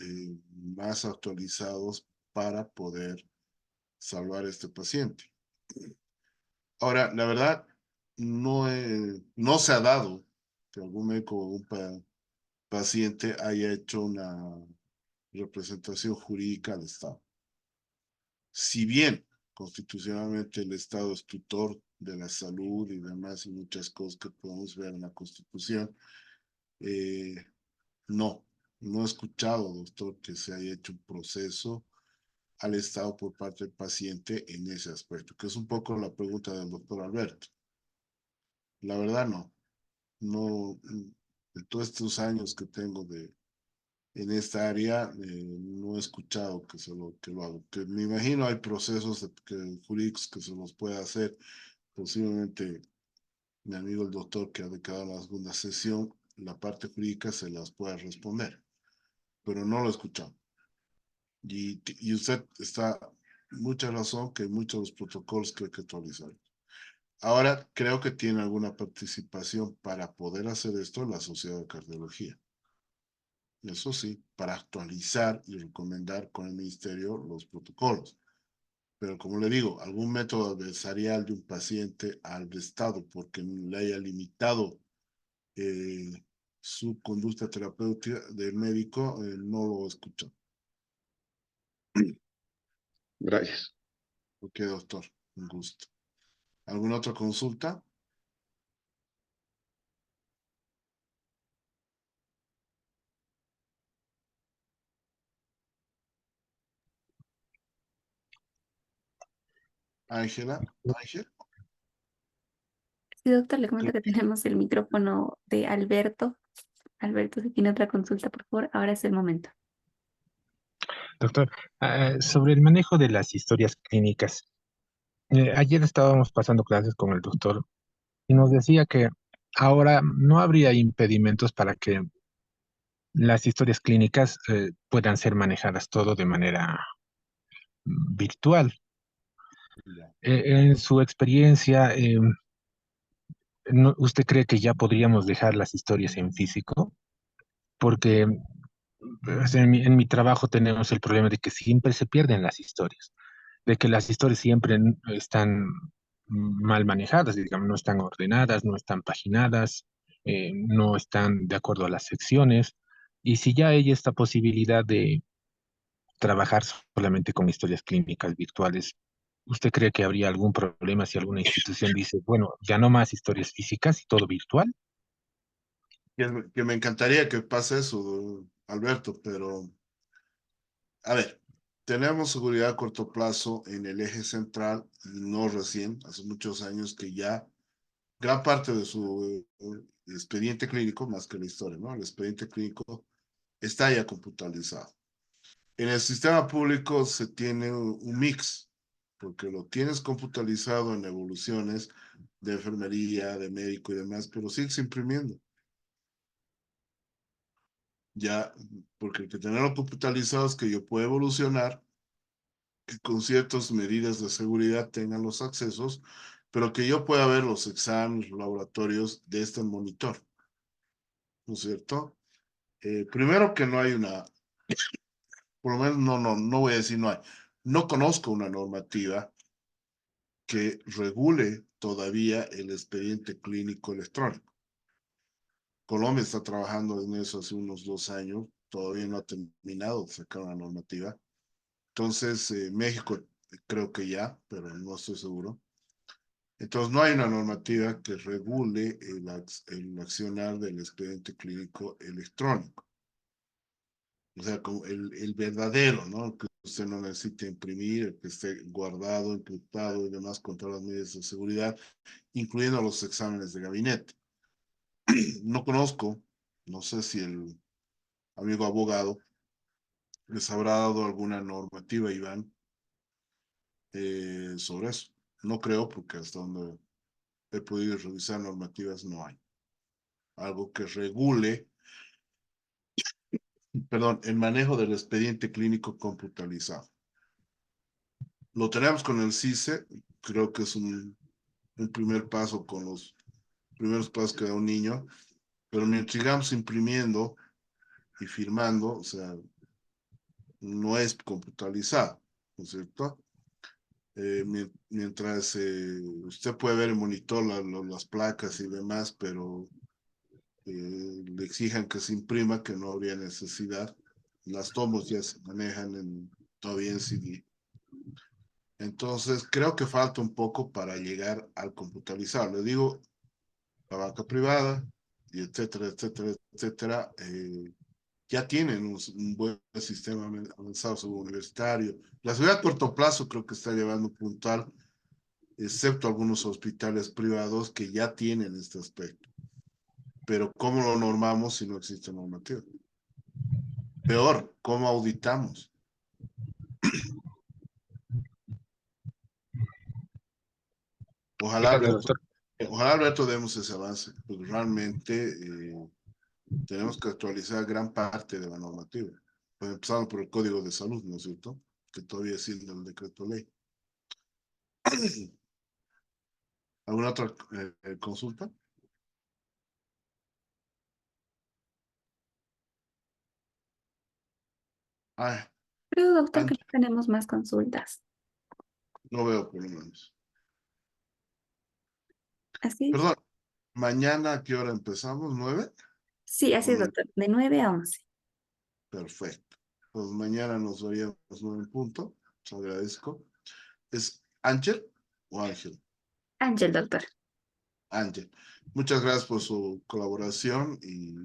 más actualizados para poder salvar a este paciente. Ahora, la verdad, no se ha dado que algún médico o un paciente haya hecho una representación jurídica al Estado. Si bien constitucionalmente el Estado es tutor de la salud y demás y muchas cosas que podemos ver en la Constitución, eh, no he escuchado, doctor, que se haya hecho un proceso al Estado por parte del paciente en ese aspecto, que es un poco la pregunta del doctor Alberto. La verdad no, en todos estos años que tengo en esta área, no he escuchado que lo hago. Que me imagino hay procesos jurídicos que se los puede hacer, posiblemente mi amigo el doctor que ha declarado la segunda sesión, la parte jurídica se las pueda responder, pero no lo he escuchado. Y usted está mucha razón que hay muchos de los protocolos que hay que actualizar. Ahora creo que tiene alguna participación para poder hacer esto en la Sociedad de Cardiología. Eso sí, para actualizar y recomendar con el ministerio los protocolos. Pero como le digo, algún método adversarial de un paciente al Estado porque le haya limitado eh, su conducta terapéutica del médico, no lo escucho. Gracias. Ok, doctor, un gusto. ¿Alguna otra consulta? Ángela, Ángel. Sí, doctor, le comento Creo- que tenemos el micrófono de Alberto. Alberto, si tiene otra consulta, por favor, ahora es el momento. Doctor, sobre el manejo de las historias clínicas. Ayer estábamos pasando clases con el doctor y nos decía que ahora no habría impedimentos para que las historias clínicas puedan ser manejadas todo de manera virtual. Ya. En su experiencia, ¿usted cree que ya podríamos dejar las historias en físico? Porque pues, en mi trabajo tenemos el problema de que siempre se pierden las historias, de que las historias siempre están mal manejadas, digamos, no están ordenadas, no están paginadas, no están de acuerdo a las secciones. Y si ya hay esta posibilidad de trabajar solamente con historias clínicas virtuales, ¿usted cree que habría algún problema si alguna institución dice, bueno, ya no más historias físicas y todo virtual? Que me encantaría que pase eso, Alberto, pero a ver, tenemos seguridad a corto plazo en el eje central, no recién, hace muchos años que ya gran parte de su expediente clínico, más que la historia, ¿no? El expediente clínico está ya computarizado. En el sistema público se tiene un mix, porque lo tienes computarizado en evoluciones de enfermería, de médico y demás, pero sigues imprimiendo. Ya, porque el que tenerlo computarizado es que yo puedo evolucionar, que con ciertas medidas de seguridad tengan los accesos, pero que yo pueda ver los exámenes, los laboratorios de este monitor, ¿no es cierto? Primero que no hay por lo menos no voy a decir no hay, no conozco una normativa que regule todavía el expediente clínico electrónico. Colombia está trabajando en eso hace unos 2 años, todavía no ha terminado de sacar una normativa. Entonces, México creo que ya, pero no estoy seguro. Entonces, no hay una normativa que regule el accionar del expediente clínico electrónico. O sea, como el verdadero, ¿no? Que usted no necesite imprimir, el que esté guardado, encriptado y demás con todas las medidas de seguridad, incluyendo los exámenes de gabinete. No conozco, no sé si el amigo abogado les habrá dado alguna normativa, Iván, sobre eso. No creo, porque hasta donde he podido revisar normativas no hay. Algo que regule, perdón, el manejo del expediente clínico computarizado. Lo tenemos con el CICE, creo que es un primer paso con los primeros pasos que da un niño, pero mientras sigamos imprimiendo y firmando, o sea, no es computarizado, ¿no es cierto? Mientras usted puede ver el monitor, las placas y demás, pero le exijan que se imprima, que no habría necesidad. Las tomos ya se manejan todavía en CD. Entonces, creo que falta un poco para llegar al computarizado. Le digo, la banca privada, y etcétera, etcétera, etcétera, ya tienen un buen sistema avanzado universitario. La ciudad a corto plazo creo que está llevando puntal, excepto algunos hospitales privados que ya tienen este aspecto. Pero ¿cómo lo normamos si no existe normativa? Peor, ¿cómo auditamos? Ojalá, Dígame, Alberto, doctor. ojalá, Alberto, demos ese avance, porque realmente tenemos que actualizar gran parte de la normativa. Pues empezando por el Código de Salud, ¿no es cierto? Que todavía sigue el decreto ley. ¿Alguna otra consulta? Ah, Creo, doctor, que no tenemos más consultas. no veo por lo menos. ¿Así es? Perdón, ¿mañana a qué hora empezamos? ¿9? Sí, así ¿O es, no? doctor. De 9 a 11. Perfecto. Pues mañana nos veríamos 9 en punto. Te agradezco. ¿Es Ángel o Ángel? Ángel, doctor. Ángel. Muchas gracias por su colaboración y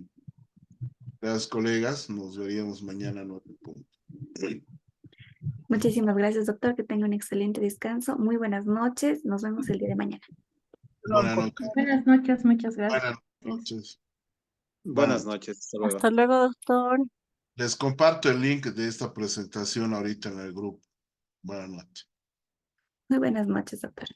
gracias, colegas. Nos veríamos mañana a 9 en punto. Muchísimas gracias, doctor. Que tenga un excelente descanso. Muy buenas noches. Nos vemos el día de mañana. Buenas noches. Buenas noches, muchas gracias. Buenas noches. Buenas noches, hasta luego. Hasta luego, doctor. Les comparto el link de esta presentación ahorita en el grupo. Buenas noches. Muy buenas noches, doctor.